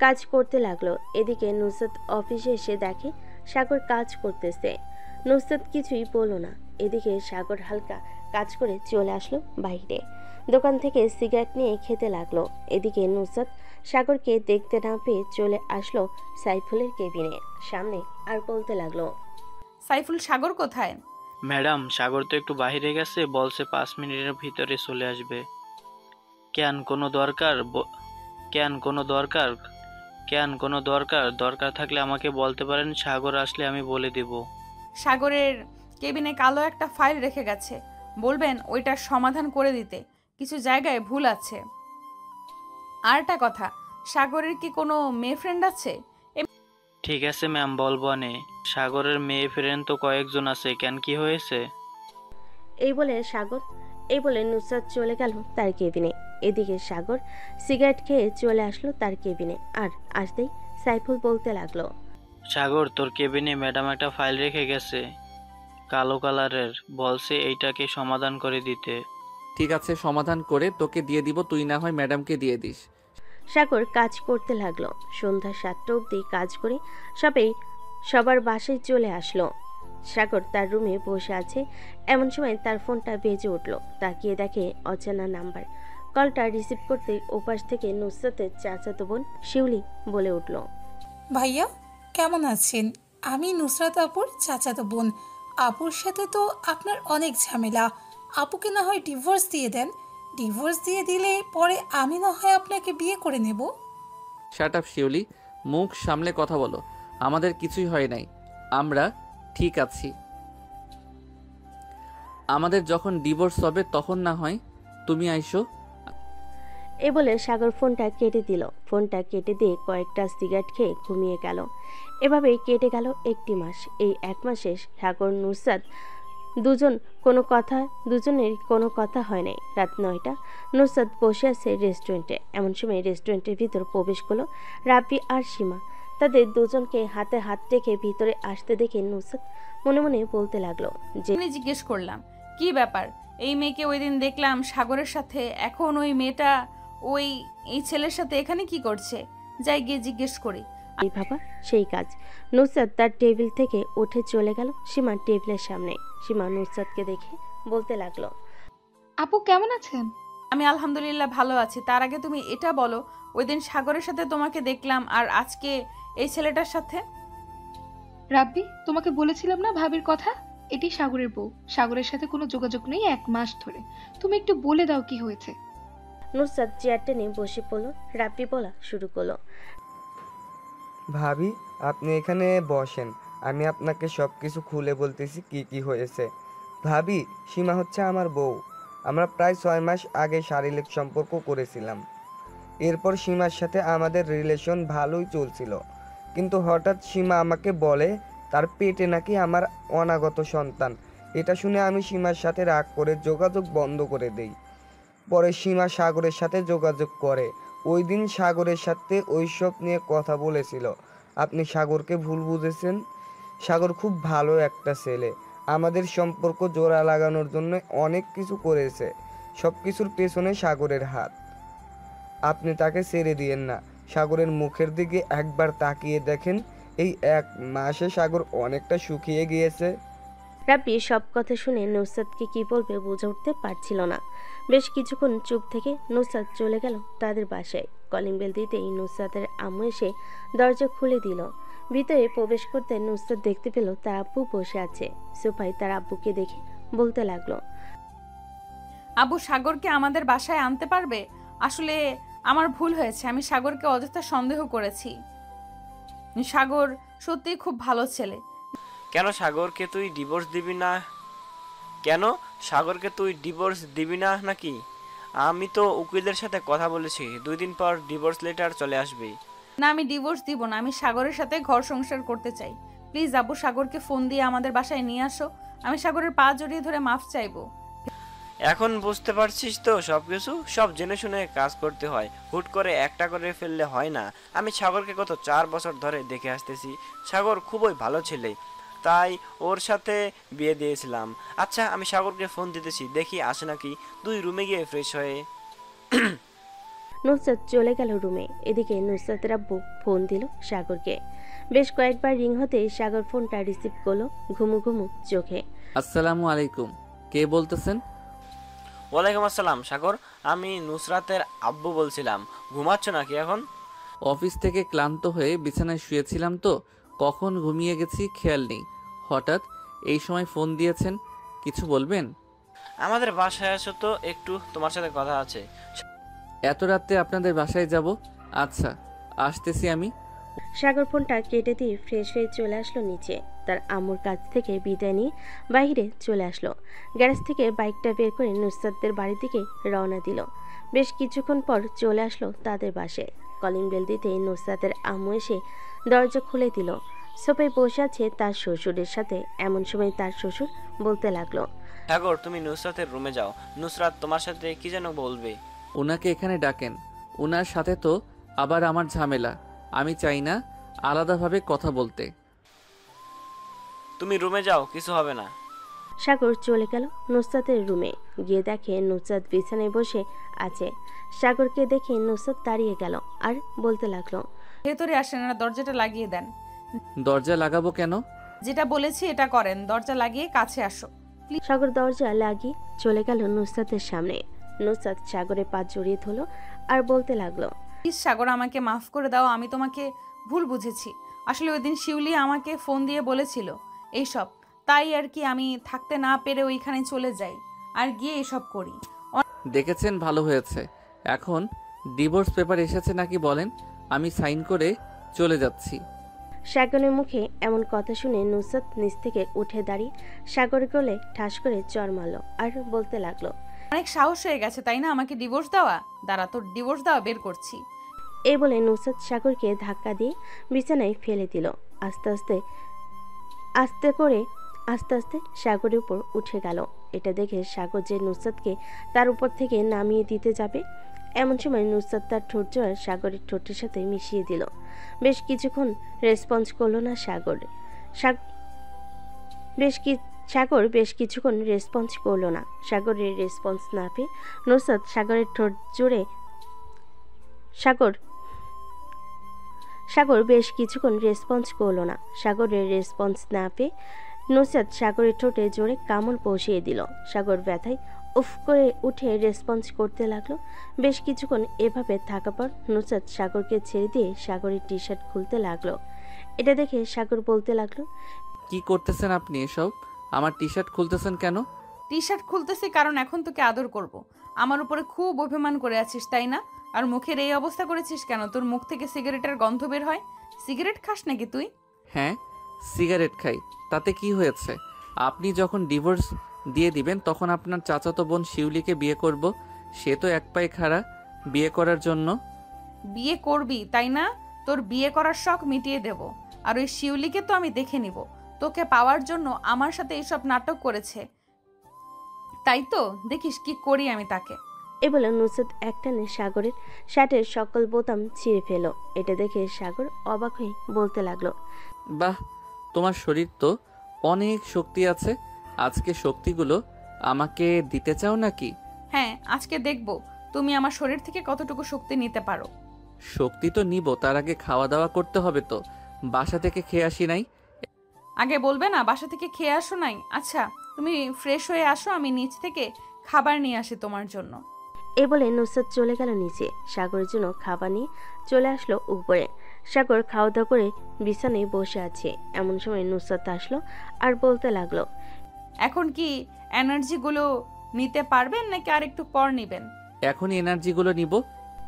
কাজ করতে লাগলো। এদিকে নুসরাত অফিসে এসে দেখে সাগর কাজ করতেছে। নুসরাত কিছুই বলল না। এদিকে সাগর হালকা কাজ করে চলে আসলো বাইরে। দোকান থেকে সিগারেট নিয়ে খেতে লাগলো। এদিকে নুসরাত সাগরকে দেখতে না পেয়ে চলে আসলো সাইফুলের কেবিনে সামনে আর বলতে লাগলো, সাইফুল, সাগর কোথায়? ম্যাডাম, সাগর তো একটু বাইরে গেছে, বলছে 5 মিনিটের ভিতরে চলে আসবে। কেন কোনো দরকার? দরকার থাকলে আমাকে বলতে পারেন, সাগর আসলে আমি বলে দেব। সাগরের কেবিনে কালো একটা ফাইল রেখে গেছে, বলবেন ওইটার সমাধান করে দিতে, কিছু জায়গায় ভুল আছে। আরটা কথা, সাগরের কি কোনো মেয়ে ফ্রেন্ড আছে? ঠিক আছে ম্যাম, বলবো নে। সাগরের মেয়ে ফ্রেন্ড তো কয়েকজন আছে, কেন কি হয়েছে? এই বলে নুসরাত চলে গেল তার কেবিনে। এদিকে সাগর সিগারেট খেয়ে চলে আসলো তার কেবিনে। আর আসতেই সাইফুল বলতে লাগলো, সাগর, তোর কেবিনে ম্যাডাম একটা ফাইল রেখে গেছে, কালো কালারের, বলছে এইটাকে সমাধান করে দিতে। ঠিক আছে, সমাধান করে তোকে দিয়ে দিব, তুই না হয় ম্যাডামকে দিয়ে দিস। সাগর কাজ করতে লাগলো। সন্ধ্যা 7টা অবধি কাজ করে সবার বাসায় চলে আসলো। সাগর তার রুমে বসে আছে। এমন সময় তার ফোনটা বেজে উঠলো। তাকিয়ে দেখে অচেনা নাম্বার। কলটা রিসিভ করতেই ওপাশ থেকে নুসরাতের চাচাতো বোন শিউলি বলে উঠল, ভাইয়া কেমন আছেন? আমি নুসরাত আপুর চাচাতো বোন। আপুর সাথে তো আপনার অনেক ঝামেলা। আপুকে না হয় ডিভোর্স দিয়ে দেন। ডিভোর্স দিয়ে দিলে পরে আমি না হয় আপনাকে বিয়ে করে নেব। শাট আপ শিউলি, মুখ সামলে কথা বলো। আমাদের কিছুই হয় নাই, আমরা ঠিক আছি। আমাদের যখন ডিভোর্স হবে তখন না হয় তুমি আইসো। এ বলে সাগর ফোনটা কেটে দিল। ফোনটা কেটে দিয়ে কয়েকটা সিগারেট খেয়ে ঘুমিয়ে গেল। এভাবেই কেটে গেল 1টি মাস। এই 1 মাসে সাগর নুসরাত দুজনের কোনো কথা হয় নাই। রাত 9টা। নুসরাত বসে আছে রেস্টুরেন্টে। এমন সময় রেস্টুরেন্টের ভিতর প্রবেশ করলো রাব্বি আর সীমা। তাদের দুজনকে হাতে হাত রেখে ভিতরে আসতে দেখে নুসরাত মনে মনে বলতে লাগলো যে, জিজ্ঞেস করলাম কি ব্যাপার, এই মেয়েকে ওই দিন দেখলাম সাগরের সাথে, এখন ওই মেয়েটা এই ছেলের সাথে এখানে কি করছে? যাই গিয়ে জিজ্ঞেস করি। এই বাবা সেই কাজ। নুসরাত তার টেবিল থেকে উঠে চলে গেল সীমার টেবিলের সামনে। সীমা নুসরাতকে দেখে বলতে লাগলো, আপু কেমন আছেন? আমি আলহামদুলিল্লাহ ভালো আছি। তার আগে তুমি এটা বলো, ওই দিন সাগরের সাথে তোমাকে দেখলাম আর আজকে এই ছেলেটার সাথে। রাব্বি, তোমাকে বলেছিলাম না ভাবির কথা, এটি সাগরের বউ। সাগরের সাথে কোনো যোগাযোগ নেই 1 মাস ধরে। তুমি একটু বলে দাও কি হয়েছে। নুসরাত চেয়ার টেনে বসে পড়ল। রাব্বি বলা শুরু করলো, ভাবি আপনি এখানে বসেন, আমি আপনাকে সব কিছু খুলে বলতেছি কি কি হয়েছে। ভাবি, সীমা হচ্ছে আমার বউ। আমরা প্রায় 6 মাস আগে শারীরিক সম্পর্ক করেছিলাম। এরপর সীমার সাথে আমাদের রিলেশন ভালোই চলছিল, কিন্তু হঠাৎ সীমা আমাকে বলে তার পেটে নাকি আমার অনাগত সন্তান। এটা শুনে আমি সীমার সাথে রাগ করে যোগাযোগ বন্ধ করে দেই। পরে সীমা সাগরের সাথে যোগাযোগ করে। ওই দিন সাগরের সাথে ওইসব নিয়ে কথা বলেছিল। আপনি সাগরকে ভুল বুঝেছেন। সাগর খুব ভালো একটা ছেলে, আমাদের সম্পর্ক জোড়া লাগানোর জন্য অনেক কিছু করেছে। সব কিছুর পেছনে সাগরের হাত। আপনি তাকে ছেড়ে দিয়েন না। সাগরের মুখের দিকে একবার তাকিয়ে দেখেন, এই 1 মাসে সাগর অনেকটা শুকিয়ে গিয়েছে। রাব্বি সব কথা শুনে নুসরাতকে কি বলবে বুঝে উঠতে পারছিল না। বেশ কিছুক্ষণ চুপ থেকে নুসরাত চলে গেল তাদের বাসায়। কলিং বেল দিতেই নুসরাতের আম্মু এসে দরজা খুলে দিল। ভিতরে প্রবেশ করতে নুসরাত দেখতে পেল তার আব্বু বসে আছে সোফায়। তার আব্বুকে দেখে বলতে লাগলো, আব্বু, সাগরকে আমাদের বাসায় আনতে পারবে? আসলে আমার ভুল হয়েছে, আমি সাগরকে অযথা সন্দেহ করেছি। সাগর সত্যিই খুব ভালো ছেলে। কেন সাগরকে তুই ডিভোর্স দিবি না? কেন, সাগরকে তুই ডিভোর্স দিবি না নাকি? আমি তো উকিলের সাথে কথা বলেছি, 2 দিন পর ডিভোর্স লেটার চলে আসবে। না, আমি ডিভোর্স দিব না। আমি সাগরের সাথে ঘর সংসার করতে চাই। প্লিজ আব্বু, সাগরকে ফোন দিয়ে আমাদের বাসায় নিয়ে আসো। আমি সাগরের পা জড়িয়ে ধরে মাফ চাইবো। এখন বুঝতে পারছিস তো সবকিছু? সব জেনে শুনে কাজ করতে হয়, হুট করে একটা করে ফেললে হয় না। আমি সাগরকে গত 4 বছর ধরে দেখে আসতেছি। সাগর খুবই ভালো ছেলে, তাই ওর সাথে বিয়ে দিয়েছিলাম। আচ্ছা, আমি সাগরকে ফোন দিতেছি, দেখি আসে নাকি। 2 রুমে গিয়ে ফ্রেশ হয়ে নুসরাত চলে গেল রুমে। এদিকে নুসরাতের আব্বু ফোন দিল সাগরকে। বেশ কয়েকবার রিং হতে সাগর ফোনটা রিসিভ করলো ঘুমু ঘুমু চোখে। আসসালামু আলাইকুম, কে বলতেছেন? ওয়ালাইকুম আসসালাম সাগর, আমি নুসরাতের আব্বু বলছিলাম। ঘুমাচ্ছ নাকি এখন? অফিস থেকে ক্লান্ত হয়ে বিছানায় শুয়েছিলাম তো কখন ঘুমিয়ে গেছি খেয়াল নেই। হঠাৎ এই সময় ফোন দিয়েছেন, কিছু বলবেন? আমাদের বাসায় আসো তো, একটু তোমার সাথে কথা আছে। এত রাতে আপনাদের বাসায় যাব? আচ্ছা, আসতেছি আমি। সাগর ফোনটা কেটে দিয়ে ফ্রেশ হয়ে চলে আসলো নিচে। তার আম্মুর কাছ থেকে বিদায় নিয়ে বাইরে চলে আসলো। গ্যারেজ থেকে বাইকটা বের করে নুসরাতদের বাড়ির দিকে রওনা দিল। বেশ কিছুক্ষণ পর চলে আসলো তাদের বাসায়। কলিং বেল দিতে নুসরাতের আম্মু এসে দরজা খুলে দিল। সোফায় বসে আছে তার শ্বশুরের সাথে। এমন সময় তার শ্বশুর বলতে লাগলো, সাগর তুমি নুসরাতের রুমে যাও, নুসরাত তোমার সাথে কি যেন বলবে। ওনাকে এখানে ডাকেন, ওনার সাথে তো আবার আমার ঝামেলা। আমি চাই না আলাদাভাবে কথা বলতে। তুমি রুমে যাও, কিছু হবে না। সাগর চলে গেল নুসরাতের রুমে। গিয়ে দেখে নুসরাত বিছানায় বসে আছে। সাগরকে দেখে নুসরাত দাঁড়িয়ে গেল আর বলতে লাগলো, ভেতরে আসেন, না দরজাটা লাগিয়ে দেন। দরজা লাগাবো কেন? যেটা বলেছি এটা করেন, দরজা লাগিয়ে কাছে আসো। সাগর দরজা লাগিয়ে চলে গেল নুসরাতের সামনে। নুসরাত সাগরের পা জড়িয়ে ধরল আর বলতে লাগলো, প্লিজ সাগর, আমাকে মাফ করে দাও। আমি তোমাকে ভুল বুঝেছি। আসলে ওই দিন শিউলি আমাকে ফোন দিয়ে বলেছিল এইসব, তাই আর কি আমি থাকতে না পেরে ওইখানে চলে যাই আর গিয়ে এসব করি। দেখেছেন, ভালো হয়েছে। এখন ডিভোর্স পেপার এসেছে নাকি বলেন, আমি সাইন করে চলে যাচ্ছি। সাগরের মুখে এমন কথা শুনে নুসরাত নিচ থেকে উঠে দাঁড়িয়ে সাগরের কোলে ঠাস করে চড় মারল আর বলতে লাগলো, অনেক সাহস হয়ে গেছে তাই না আমাকে ডিভোর্স দেওয়া? দাঁড়া, তোর ডিভোর্স দেওয়া বের করছি। এই বলে নুসরাত সাগরকে ধাক্কা দিয়ে বিছানায় ফেলে দিল। আস্তে আস্তে সাগরের উপর উঠে গেল। এটা দেখে সাগর যে নুসরাতকে তার উপর থেকে নামিয়ে দিতে যাবে, এমন সময় নুসরাত তার ঠোঁট জোড়া সাগরের ঠোঁটের সাথে মিশিয়ে দিল। বেশ কিছুক্ষণ রেসপন্স করলো না সাগর। বেশ কিছুক্ষণ রেসপন্স করলো না। সাগরের রেসপন্স না পেয়ে নুসরাত সাগরের ঠোঁট জুড়ে সাগর বেশ কিছুক্ষণ রেসপন্স করলো না। সাগরের রেসপন্স না পেয়ে নুসরাত সাগরের ঠোঁটে জোরে কামড় বসিয়ে দিল। সাগর ব্যথায় উফ করে উঠে রেসপন্স করতে লাগলো। বেশ কিছুক্ষণ এভাবে থাকা পর নুসরাত সাগরকে ছেড়ে দিয়ে সাগরের টি শার্ট খুলতে লাগলো। এটা দেখে সাগর বলতে লাগলো, কি করতেছেন আপনি এসব? আমার টি শার্ট খুলতেছেন কেন? টি শার্ট খুলতেছি কারণ এখন তোকে আদর করব। আমার উপরে খুব অভিমান করে আছিস তাই না? আর মুখের এই অবস্থা করেছিস কেন? তোর মুখ থেকে সিগারেটের গন্ধ বের হয়। সিগারেট খাস নাকি তুই? হ্যাঁ, সিগারেট খাই, তাতে কি হয়েছে? আপনি যখন ডিভোর্স দিয়ে দিবেন তখন আপনার চাচাতো বোন শিউলিকে বিয়ে করব। সে তো এক পায়ে খাড়া বিয়ে করার জন্য। বিয়ে করবি তাই না? তোর বিয়ে করার শখ মিটিয়ে দেব। আর ওই শিউলিকে তো আমি দেখে নিব। তোকে পাওয়ার জন্য আমার সাথে এইসব নাটক করেছে, তাই তো দেখিস কি করি আমি তাকে। এ বলে নুসরাত একটানে সাগরের শার্টের সকল বোতাম ছিঁড়ে ফেল। এটা দেখে সাগর অবাক হয়ে বলতে লাগলো, বাহ, তোমার শরীর তো অনেক শক্তি আছে। আজকে শক্তিগুলো আমাকে দিতে চাও নাকি? হ্যাঁ, আজকে দেখব তুমি আমার শরীর থেকে কতটুকু শক্তি নিতে পারো। শক্তি তো নিব, তার আগে খাওয়া দাওয়া করতে হবে তো। বাসা থেকে খেয়ে আসি নাই। আগে বলবে না বাসা থেকে খেয়ে আসো নাই? আচ্ছা, তুমি ফ্রেশ হয়ে আসো, আমি নিচ থেকে খাবার নিয়ে আসি তোমার জন্য। এ বলে নুসরাত চলে গেল নিচে। সাগরের জন্য খাবার নিয়ে চলে আসলো উপরে। সাগর খাওয়া দাওয়া করে বিছানায় বসে আছে। এমন সময় নুসরাত আসলো আর বলতে লাগলো, এখন কি এনার্জিগুলো নিতে পারবেন নাকি আর একটু পর নেবেন? এখনই এনার্জিগুলো নিব।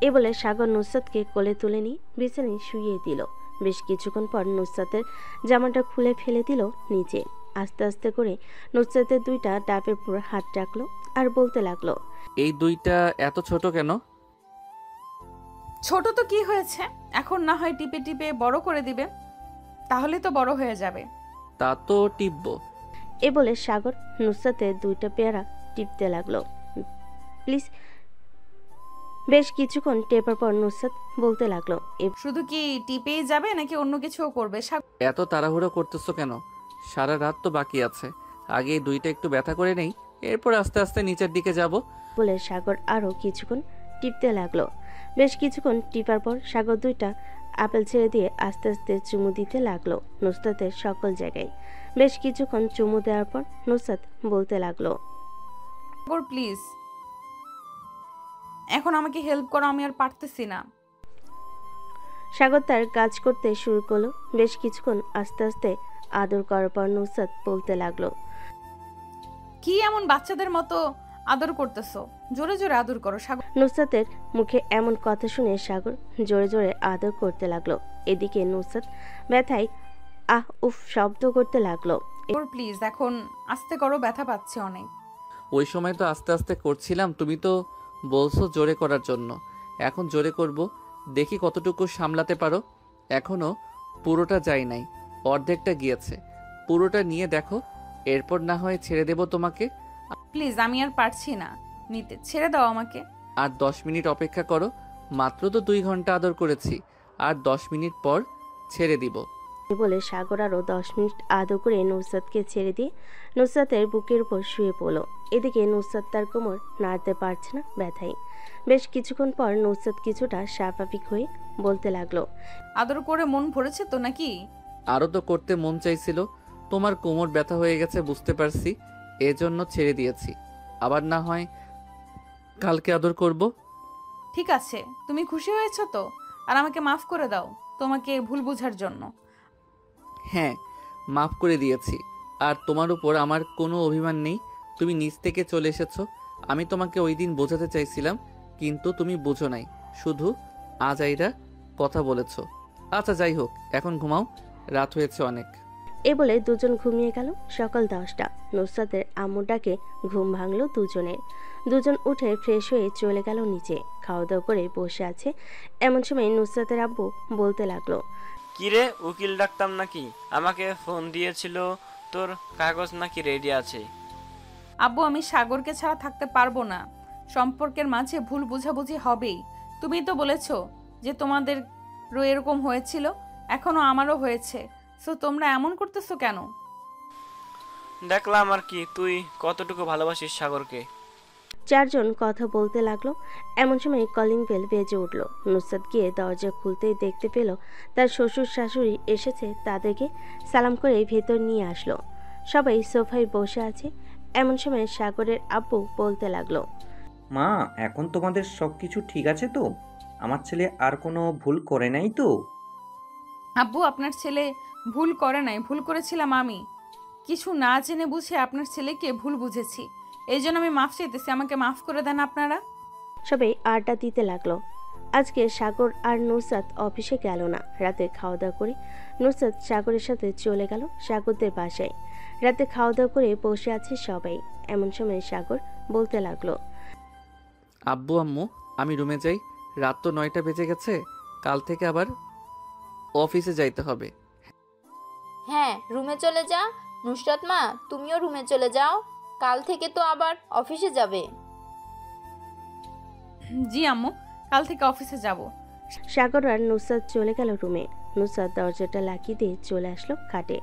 এ বলে সাগর নুসরাতকে কোলে তুলে নিয়ে বিছানায় শুইয়ে দিল। বেশ কিছুক্ষণ পর নুসরাতের জামাটা খুলে ফেলে দিল নিচে। আস্তে আস্তে করে নুসরাতের দুইটা ডাবের উপর হাত রাখলো আর বলতে লাগলো, এই দুইটা এত ছোট কেন? ছোট তো কি হয়েছে, এখন না হয় টিপে টিপে বড় করে দিবে, তাহলে তো বড় হয়ে যাবে। তা তো টিপবো। এ বলে সাগর নুসরাতের দুইটা পেয়ারা টিপতে লাগলো। প্লিজ। বেশ কিছুক্ষণ টেপার পর নুসরাত বলতে লাগলো, শুধু কি টিপেই যাবে নাকি অন্য কিছুও করবে? এত তাড়াহুড়ো করতেছো কেন? সারা রাত তো বাকি আছে, আগে এই দুইটা একটু ব্যথা করে নেই, এরপর আস্তে আস্তে নিচের দিকে যাব। বলে সাগর আরো কিছুক্ষণ টিপতে লাগলো। বেশ কিছুক্ষণ টিপার পর সাগর দুইটা আপেল ছেড়ে দিয়ে আস্তে আস্তে চুমু দিতে লাগলো নুসরাতের সকল জায়গায়। বেশ কিছুক্ষণ চুমু দেওয়ার পর নুসরাত বলতে লাগলো, সাগর প্লিজ এখন আমাকে হেল্প করো, আমি আর পারতেছি না। সাগর তার কাজ করতে শুরু করলো। বেশ কিছুক্ষণ আস্তে আস্তে আদর করার পর নুসরাত বলতে লাগলো, কি এমন বাচ্চাদের মতো আদর করতেছো? জোরে জোরে আদর করো সাগর। নুসরাতের মুখে এমন কথা শুনে সাগর জোরে জোরে আদর করতে লাগলো। এদিকে নুসরাত ব্যথায় আহ উফ শব্দ করতে লাগলো। প্লিজ এখন আস্তে করো, ব্যথা পাচ্ছে অনেক। ওই সময় তো আস্তে আস্তে করছিলাম, তুমি তো বলছো জোরে করার জন্য, এখন জোরে করব, দেখি কতটুকু সামলাতে পারো। এখনো পুরোটা যায় নাই, অর্ধেকটা গিয়েছে, পুরোটা নিয়ে দেখো, এরপর না হয় ছেড়ে দেব তোমাকে। প্লিজ আমি আর পারছি না নিতে, ছেড়ে দাও আমাকে। আর 10 মিনিট অপেক্ষা করো, মাত্র তো 2 ঘন্টা আদর করেছি, আর 10 মিনিট পর ছেড়ে দিব। বলে সাগর আরো 10 মিনিট আদর করে নুসরাতকে ছেড়ে দিয়ে নুসরাতের বুকের উপর শুয়ে পড়লো। এদিকে নুসরাত তার কোমর নাড়তে পারছে না ব্যথায়। বেশ কিছুক্ষণ পর নুসরাত কিছুটা স্বাভাবিক হয়ে বলতে লাগলো, আদর করে মন ভরেছে তো নাকি? আরো তো করতে মন চাইছিল, তোমার কোমর ব্যথা হয়ে গেছে বুঝতে পারছি, এজন্য ছেড়ে দিয়েছি, আবার না হয় কালকে আদর করব। ঠিক আছে, তুমি খুশি হয়েছো তো? আর আমাকে মাফ করে দাও তোমাকে ভুল বোঝার জন্য। হ্যাঁ, মাফ করে দিয়েছি, আর তোমার উপর আমার কোনো অভিমান নেই। তুমি নিজ থেকে চলে এসেছো, আমি তোমাকে ওই দিন বোঝাতে চাইছিলাম, কিন্তু তুমি বোঝো নাই, শুধু আজাইরা কথা বলেছো। আচ্ছা যাই হোক, এখন ঘুমাও, রাত হয়েছে অনেক। এ বলে দুজন ঘুমিয়ে গেল। সকাল 10টা। নুসরাতের আম্মু ডাকে ঘুম ভাঙলো দুজনের। দুজন উঠে ফ্রেশ হয়ে চলে গেল নিচে, খাওয়া দাওয়া করে বসে আছে। এমন সময় নুসরাতের আব্বু বলতে লাগলো, কিরে উকিল ডাকতাম নাকি? আমাকে ফোন দিয়েছিল, তোর কাগজ নাকি রেডি আছে? আব্বু আমি সাগরকে ছাড়া থাকতে পারবো না, সম্পর্কের মাঝে ভুল বোঝাবুঝি হবেই। তুমি তো বলেছো যে তোমাদেরও এরকম হয়েছিল, এখনো আমারও হয়েছে, সো তোমরা এমন করতেছো কেন? দেখলাম আর কি, তুই কতটুকু ভালোবাসিস সাগরকে। চারজন কথা বলতে লাগলো। এমন সময় কলিং বেল বেজে উঠলো। নুসরাত গিয়ে দরজা খুলতেই দেখতে পেল তার শ্বশুর শাশুড়ি এসেছে। তাদেরকে সালাম করে ভেতর নিয়ে আসলো। সবাই সোফায় বসে আছে। এমন সময় সাগরের আব্বু বলতে লাগলো, মা এখন তোমাদের সব কিছু ঠিক আছে তো? আমার ছেলে আর কোনো ভুল করে নাই তো? আব্বু আপনার ছেলে ভুল করে নাই, ভুল করেছিলাম আমি। কিছু না জেনে বুঝে আপনার ছেলেকে ভুল বুঝেছি, এই জন্য আমি মাফ চাইতেছি, আমাকে মাফ করে দেন আপনারা। সবাই আড্ডা দিতে লাগলো। আজকে সাগর আর নুসরাত অফিসে গেল না। রাতে খাওয়া দাওয়া করে নুসরাত সাগরের সাথে চলে গেল সাগরদের বাসায়। রাতে খাওয়া দাওয়া করে বসে আছে সবাই। এমন সময় সাগর বলতে লাগলো, আব্বু আম্মু আমি রুমে যাই, রাত তো 9টা বেজে গেছে, কাল থেকে আবার অফিসে যাইতে হবে। হ্যাঁ রুমে চলে যা। নুসরাত মা তুমিও রুমে চলে যাও, কাল থেকে তো আবার অফিসে যাবে। জি আম্মু, কাল থেকে অফিসে যাব। সাগর আর নুসরাত চলে গেল রুমে। নুসরাত দরজাটা লাগিয়ে দিয়ে চলে আসলো খাটে।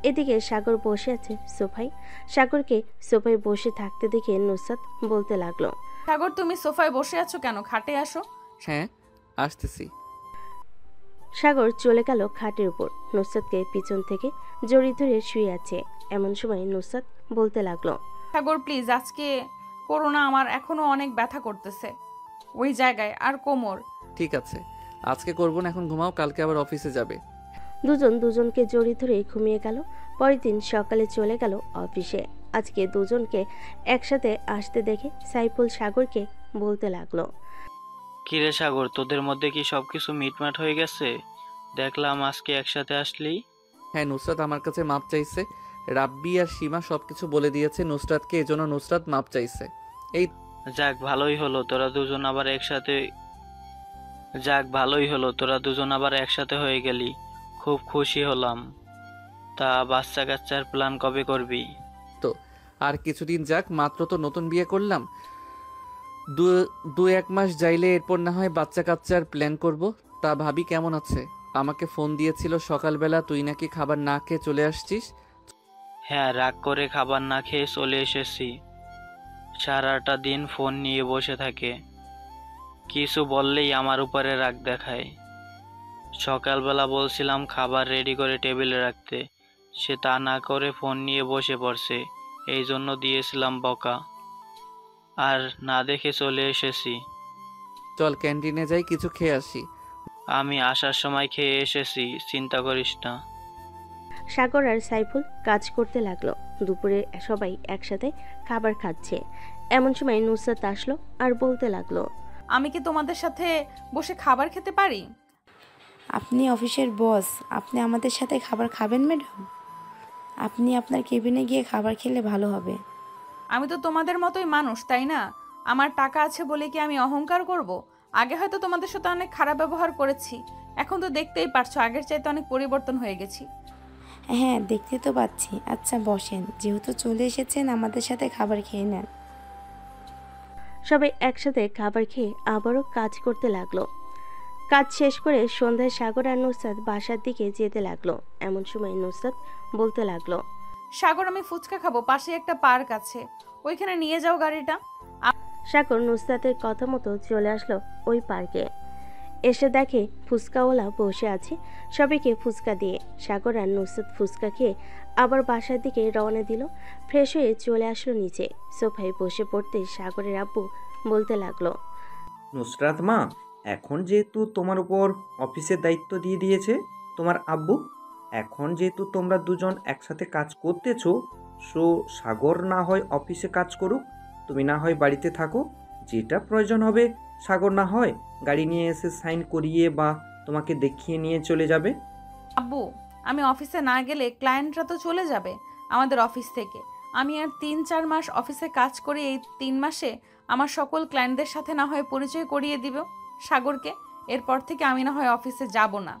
এদিকে সাগর বসে আছে সোফায়। সাগরকে সোফায় বসে থাকতে দেখে নুসরাত বলতে লাগলো, সাগর তুমি সোফায় বসে আছো কেন? খাটে আসো। হ্যাঁ আসতেছি। সাগর চলে গেল খাটের উপর। নুসরাতকে পিছন থেকে জড়িয়ে ধরে শুয়ে আছে। এমন সময় নুসরাত বলতে লাগলো, সাগর প্লিজ আজকে করো না, আমার এখনো অনেক ব্যথা করতেছে ওই জায়গায় আর কোমর। ঠিক আছে আজকে করবো না, এখন ঘুমাও, কালকে আবার অফিসে যাবে। দুজন দুজনকে জড়িয়ে ধরে ঘুমিয়ে গেল। পরের দিন সকালে চলে গেল অফিসে। আজকে দুজনকে একসাথে আসতে দেখে সাইফুল সাগরকে বলতে লাগলো, কিরে সাগর, তোদের মধ্যে কি সবকিছু মিটমাট হয়ে গেছে? দেখলাম আজকে একসাথে আসলি। হ্যাঁ নুসরাত আমার কাছে মাপ চাইছে, রাব্বি আর সীমা সবকিছু বলে দিয়েছে নুসরাতকে, এজন্য নুসরাত মাপ চাইছে। এই যাক ভালোই হলো তোরা দুজন আবার একসাথে হয়ে গেলি, খুব খুশি হলাম। তা বাচ্চা কাচ্চার প্ল্যান কবে করবি? তো আর কিছুদিন যাক, মাত্র তো নতুন বিয়ে করলাম, দু এক মাস যাইলে এরপর না হয় বাচ্চা কাচ্চার প্ল্যান করব। তা ভাবি কেমন আছে? আমাকে ফোন দিয়েছিল সকালবেলা, তুই নাকি খাবার না খেয়ে চলে আসছিস। হ্যাঁ, রাগ করে খাবার না খেয়ে চলে এসেছি। সারাটা দিন ফোন নিয়ে বসে থাকে, কিছু বললেই আমার উপরে রাগ দেখায়। সকালবেলা বলছিলাম খাবার রেডি করে টেবিলে রাখতে, সে তা না করে ফোন নিয়ে বসে পড়ছে, এই জন্য দিয়েছিলাম বকা, আর না দেখে চলে এসেছি। চল ক্যান্টিনে যাই, কিছু খেয়ে আসি। আমি আসার সময় খেয়ে এসেছি, চিন্তা করিস না। সাগর আর সাইফুল কাজ করতে লাগলো। দুপুরে সবাই একসাথে খাবার খাচ্ছে। এমন সময় নুসরাত আসলো আর বলতে লাগলো, আমি কি তোমাদের সাথে বসে খাবার খেতে পারি? আপনি অফিসের বস, আপনি আমাদের সাথে খাবার খাবেন ম্যাডাম? আপনি আপনার কেবিনে গিয়ে খাবার খেলে ভালো হবে। আমি তো তোমাদের মতোই মানুষ, তাই না? আমার টাকা আছে বলে কি আমি অহংকার করব? আগে হয়তো তোমাদের সাথে অনেক খারাপ ব্যবহার করেছি, এখন তো দেখতেই পারছো আগের চাইতে অনেক পরিবর্তন হয়ে গেছি। হ্যাঁ, দেখতে তো পাচ্ছি। আচ্ছা বসেন, যেহেতু চলে এসেছেন আমাদের সাথে খাবার খেয়ে নেন। সবাই একসাথে খাবার খেয়ে আবারও কাজ করতে লাগলো। কাজ শেষ করে সন্ধ্যায় সাগর আর নুসরাত বাসার দিকে যেতে লাগলো। এমন সময় নুসরাত বলতে লাগলো, সাগর আমি ফুচকা খাবো, পাশে একটা পার্ক আছে, ওইখানে নিয়ে যাও গাড়িটা। সাগর নুসরাতের কথা মতো চলে আসলো ওই পার্কে। এসে দেখে ফুচকাওয়ালা বসে আছে। সবাইকে ফুচকা দিয়ে সাগর আর নুসরাত ফুচকা খেয়ে আবার বাসার দিকে রওনা দিল। ফ্রেশ হয়ে চলে আসলো নিচে। সোফায় বসে পড়তে সাগরের আব্বু বলতে লাগলো, নুসরাত মা, এখন যেহেতু তোমার উপর অফিসের দায়িত্ব দিয়ে দিয়েছে তোমার আব্বু, এখন যেহেতু তোমরা দুজন একসাথে কাজ করতেছো, সো সাগর না হয় অফিসে কাজ করুক, তুমি না হয় বাড়িতে থাকো। যেটা প্রয়োজন হবে সাগর না হয় গাড়ি নিয়ে এসে সাইন করিয়ে বা তোমাকে দেখিয়ে নিয়ে চলে যাবে। আব্বু, আমি অফিসে না গেলে ক্লায়েন্টরা তো চলে যাবে আমাদের অফিস থেকে। আমি আর 3-4 মাস অফিসে কাজ করি, এই 3 মাসে আমার সকল ক্লায়েন্টদের সাথে না হয় পরিচয় করিয়ে দিব সাগরকে। এরপর থেকে আমি না হয় অফিসে যাব না।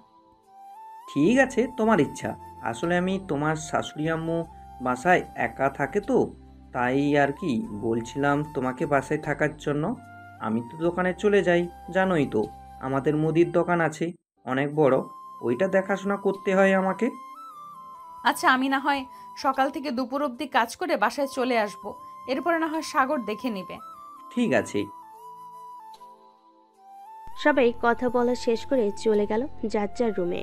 ঠিক আছে, তোমার ইচ্ছা। আসলে আমি তোমার শাশুড়ি আম্মু বাসায় একা থাকে তো, তাই আর কি বলছিলাম তোমাকে বাসায় থাকার জন্য। আমি তো দোকানে চলে যাই, জানোই তো আমাদের মুদির দোকান আছে অনেক বড়, ওইটা দেখাশোনা করতে হয় আমাকে। আচ্ছা, আমি না হয় সকাল থেকে দুপুর অবধি কাজ করে বাসায় চলে আসব, এরপরে না হয় সাগর দেখে নিবে। ঠিক আছে। সবাই কথা বলা শেষ করে চলে গেল যার যার রুমে।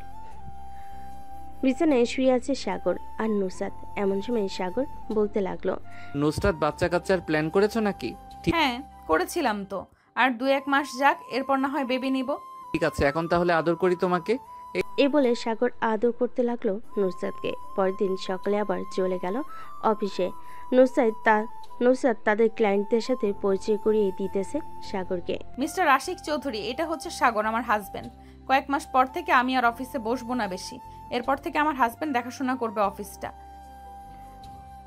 বিছানায় শুয়ে আছে সাগর আর নুসরাত। এমন সময় সাগর বলতে লাগলো, নুসরাত বাচ্চা কাচ্চার প্ল্যান করেছো নাকি? হ্যাঁ, করেছিলাম তো। আর 2-1 মাস যাক, এরপর না হয় বেবি নিব। ঠিক আছে, এখন তাহলে আদর করি তোমাকে। এই বলে সাগর আদর করতে লাগলো নুসরাতকে। পরের দিন সকালে আবার চলে গেল অফিসে। নুসরাত তাদের ক্লায়েন্টদের সাথে পরিচয় করিয়ে দিতেছে সাগরকে। মিস্টার আশিক চৌধুরী, এটা হচ্ছে সাগর, আমার হাজবেন্ড। কয়েক মাস পর থেকে আমি আর অফিসে বসবো না বেশি, এরপর থেকে আমার হাজবেন্ড দেখাশোনা করবে অফিসটা।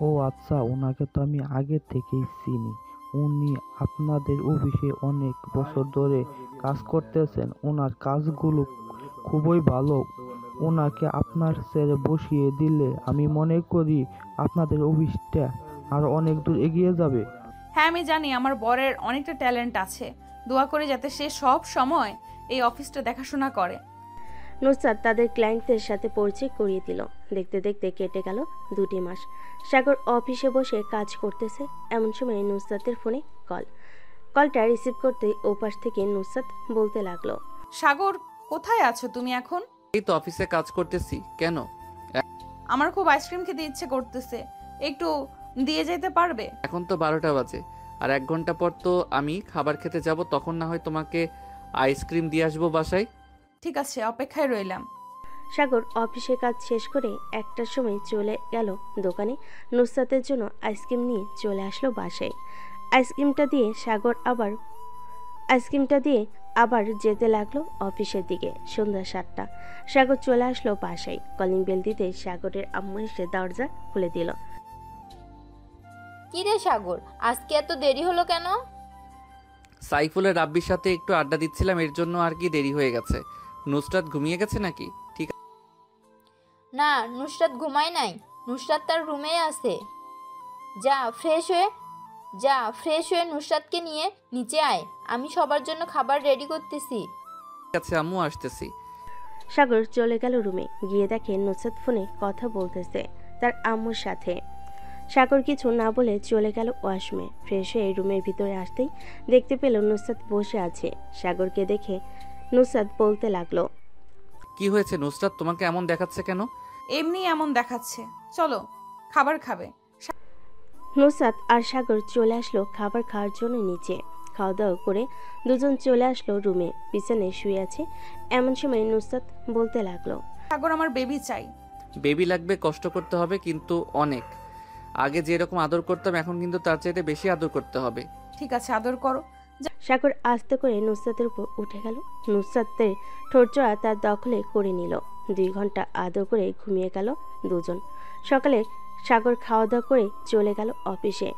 ও আচ্ছা, ওনাকে তো আমি আগে থেকেই চিনি। উনি আপনাদের অফিসে অনেক বছর ধরে কাজ করতেছেন, ওনার কাজগুলো খুবই ভালো। ওনাকে আপনার ছেড়ে বসিয়ে দিলে আমি মনে করি আপনাদের অফিসটা আরো অনেক দূর এগিয়ে যাবে। হ্যাঁ, আমি জানি আমার বরের অনেকটা ট্যালেন্ট আছে, দোয়া করে যাতে সে সব সময় এই অফিসটা দেখাশোনা করে। নুসরাত তাদের ক্লায়েন্টদের সাথে পরিচয় করিয়ে দিল। দেখতে দেখতে কেটে গেল 2 মাস। সাগর অফিসে বসে কাজ করতেছে। এমন সময় নুসরাতের ফোনে কলটা রিসিভ করতে ওপাশ থেকে নুসরাত বলতে লাগলো, সাগর, কোথায় আছো তুমি এখন? এই তো অফিসে কাজ করতেছি। কেন? আমার খুব আইসক্রিম খেতে ইচ্ছে করতেছে, একটু দিয়ে যেতে পারবে? এখন তো 12টা বাজে, আর 1 ঘন্টা পর তো আমি খাবার খেতে যাব, তখন না হয় তোমাকে আইসক্রিম দিয়ে আসবো বাসায়। ঠিক আছে, অপেক্ষায় রইলাম। সাগর অফিসে কাজ শেষ করে 1টার সময় চলে গেল দোকানে। নুসরাতের জন্য আইসক্রিম নিয়ে চলে আসলো বাসায়। আইসক্রিমটা দিয়ে আবার যেতে লাগলো অফিসের দিকে। সন্ধ্যা 7টা। সাগর চলে আসলো বাসায়। কলিং বেল দিতে সাগরের আম্মু এসে দরজা খুলে দিল। কি রে সাগর, আজকে এত দেরি হলো কেন? সাইফুলের রাব্বির সাথে একটু আড্ডা দিচ্ছিলাম, এর জন্য আর কি দেরি হয়ে গেছে। নুসরাত ঘুমিয়ে গেছে নাকি? ঠিক না, নুসরাত ঘুমায় নাই, নুসরাত তার রুমেই আছে। যা ফ্রেশ হয়ে নুসরাতকে নিয়ে নিচে আয়, আমি সবার জন্য খাবার রেডি করতেছি। আছে আম্মু, আসতেছি। সাগর চলে গেল রুমে। গিয়ে দেখে নুসরাত ফোনে কথা বলতেছে তার আম্মুর সাথে। সাগর কিছু না বলে চলে গেল ওয়াশরুমে। ফ্রেশ হয়ে রুমের ভিতরে আসতেই দেখতে পেল নুসরাত বসে আছে। সাগরকে দেখে নুসরাত বলতে লাগলো, কি হয়েছে নুসরাত, তোমাকে এমন দেখাচ্ছে কেন? এমনি এমন দেখাচ্ছে, চলো খাবার খাবে। নুসরাত আর সাগর চলে আসলো খাবার খাওয়ার জন্য নিচে। খাওয়া দাওয়া করে দুজন চলে আসলো রুমে। বিছানায় শুয়ে আছে এমন সময় নুসরাত বলতে লাগলো, সাগর আমার বেবি চাই। বেবি লাগবে, কষ্ট করতে হবে কিন্তু অনেক। আগে যেরকম আদর করতাম এখন কিন্তু তার চাইতে বেশি আদর করতে হবে। ঠিক আছে, আদর করো। সাগর আস্তে করে নুসরাতের উপর উঠে গেল। নুসরাতের ঠোঁটজোড়া তার দখলে করে নিল। 2 ঘন্টা আদর করে ঘুমিয়ে গেল দুজন। সকালে সাগর খাওয়া দাওয়া করে চলে গেল অফিসে।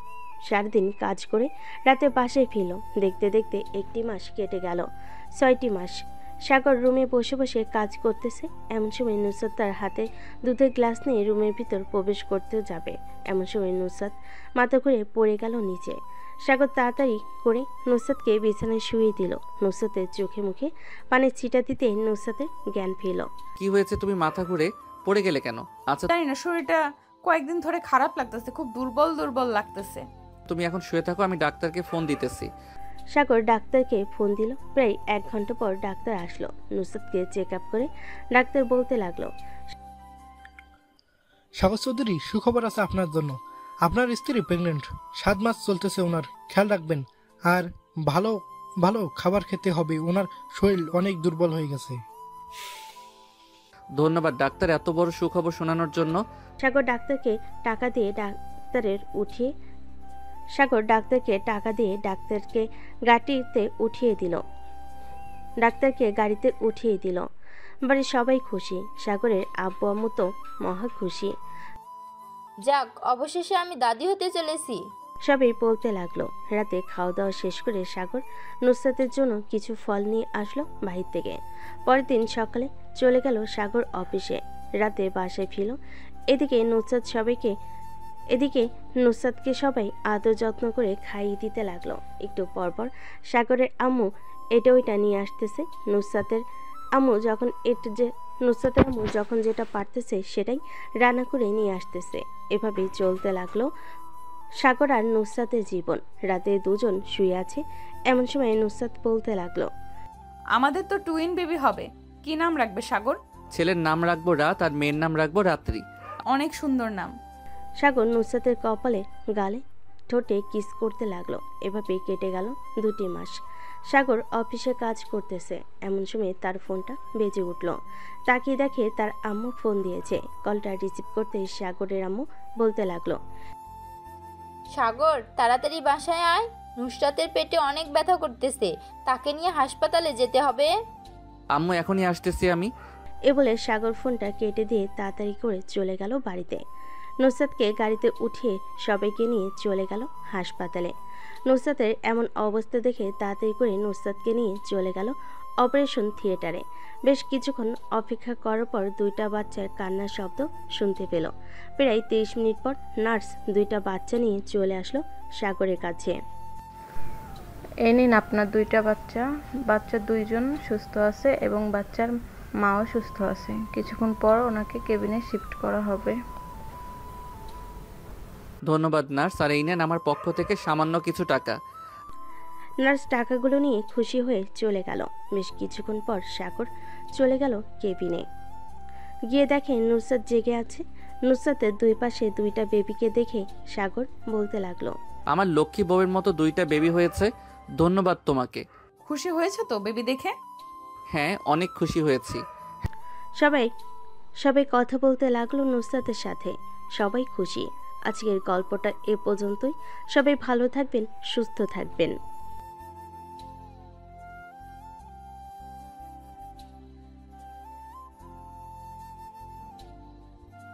সারাদিন কাজ করে রাতে বাসায় ফিরল। দেখতে দেখতে 1টি মাস কেটে গেল। 6টি মাস। সাগর রুমে বসে বসে কাজ করতেছে। এমন সময় নুসরাত তার হাতে দুধের গ্লাস নিয়ে রুমের ভিতর প্রবেশ করতেও যাবে। এমন সময় নুসরাত মাথা ঘুরে পড়ে গেল নিচে। সাগর তাড়াতাড়ি করে নুসরাতকে বিছানায় শুয়ে দিল। নুসরাতের চোখে মুখে পানির ছিটা দিতে নুসরাতের জ্ঞান ফিরল। কি হয়েছে, তুমি মাথা ঘুরে পড়ে গেলে কেন? আচ্ছা জানি না, শরীরটা কয়েকদিন ধরে খারাপ লাগতেছে, খুব দুর্বল দুর্বল লাগতেছে। তুমি এখন শুয়ে থাকো, আমি ডাক্তারকে ফোন দিতেছি। সাগর ডাক্তারকে ফোন দিল। প্রায় 1 ঘন্টা পর ডাক্তার আসলো। নুসরাতকে চেক আপ করে ডাক্তার বলতে লাগলো, সাগর চৌধুরী, সুখবর আছে আপনার জন্য। আপনার স্ত্রী প্রেগনেন্ট। 7 মাস চলতেছে, ওনার খেয়াল রাখবেন। আর ভালো ভালো খাবার খেতে হবে, ওনার শরীর অনেক দুর্বল হয়ে গেছে। ধন্যবাদ ডাক্তার এত বড় সুখবর শোনানোর জন্য। সাগর ডাক্তারকে টাকা দিয়ে ডাক্তারকে গাড়িতে উঠিয়ে দিল। বাড়ির সবাই খুশি। সাগরের আব্বু আম্মু তো মহা খুশি। যাক, অবশেষে আমি দাদি হতে চলেছি। সবাই বলতে লাগলো। রাতে খাওয়া দাওয়া শেষ করে সাগর নুসরাতের জন্য কিছু ফল নিয়ে আসলো বাহির থেকে। পরের দিন সকালে চলে গেল সাগর অফিসে। রাতে বাসায় ফিরল। এদিকে নুসরাতকে সবাই আদর যত্ন করে খাইয়ে দিতে লাগলো। একটু পরপর সাগরের আম্মু এটা ওইটা নিয়ে আসতেছে। নুসরাতের আম্মু যখন যেটা পারতেছে সেটাই রান্না করে নিয়ে আসতেছে। এভাবেই চলতে লাগলো সাগর আর নুসরাতের জীবন। রাতে দুজন শুয়ে আছে এমন সময় নুসরাত বলতে লাগলো, আমাদের তো টুইন বেবি হবে, কি নাম রাখবে সাগর? ছেলের নাম রাখবো রাত আর মেয়ের নাম রাখবো রাত্রি। অনেক সুন্দর নাম। সাগর নুসরাতের কপালে গালে ঠোঁটে কিস করতে লাগলো। এভাবেই কেটে গেল 2টি মাস। সাগর অফিসে কাজ করতেছে। এমন সময় তার ফোনটা বেজে উঠল। তাকিয়ে দেখে তার আম্মু ফোন দিয়েছে। কলটা রিসিভ করতে সাগরের আম্মু বলতে লাগলো, সাগর তাড়াতাড়ি বাসায় আয়, নুসরাতের পেটে অনেক ব্যথা করতেছে, তাকে নিয়ে হাসপাতালে যেতে হবে। আম্মু এখনই আসতেছি আমি। এ বলে সাগর ফোনটা কেটে দিয়ে তাড়াতাড়ি করে চলে গেল বাড়িতে। নুসরাতকে গাড়িতে উঠিয়ে সবাইকে নিয়ে চলে গেল হাসপাতালে। নুসরাতের এমন অবস্থা দেখে তাড়াতাড়ি করে নুসরাতকে নিয়ে চলে গেল অপারেশন থিয়েটারে। বেশ কিছুক্ষণ অপেক্ষা করার পর 2টা বাচ্চার কান্নার শব্দ শুনতে পেল। প্রায় 30 মিনিট পর নার্স 2টা বাচ্চা নিয়ে চলে আসলো সাগরের কাছে। এই নিন আপনার 2টা বাচ্চা। বাচ্চা 2জন সুস্থ আছে এবং বাচ্চার মাও সুস্থ আছে। কিছুক্ষণ পর ওনাকে কেবিনে শিফট করা হবে। ধন্যবাদ নার্স। আর এই নেন আমার পক্ষ থেকে সামান্য কিছু টাকা। নার্স টাকাগুলো নিয়ে খুশি হয়ে চলে গেল। বেশ কিছুক্ষণ পর সাগর চলে গেল কেবিনে। গিয়ে দেখে নুসরাত জেগে আছে। নুসরাতের 2 পাশে 2টা বেবিকে দেখে সাগর বলতে লাগলো, আমার লক্ষ্মী বউয়ের মতো 2টা বেবি হয়েছে, ধন্যবাদ তোমাকে। খুশি হয়েছে তো বেবি দেখে? হ্যাঁ, অনেক খুশি হয়েছি। সবাই কথা বলতে লাগলো নুসরাতের সাথে। সবাই খুশি। আজকের গল্পটা এ পর্যন্তই। সবাই ভালো থাকবেন, সুস্থ থাকবেন।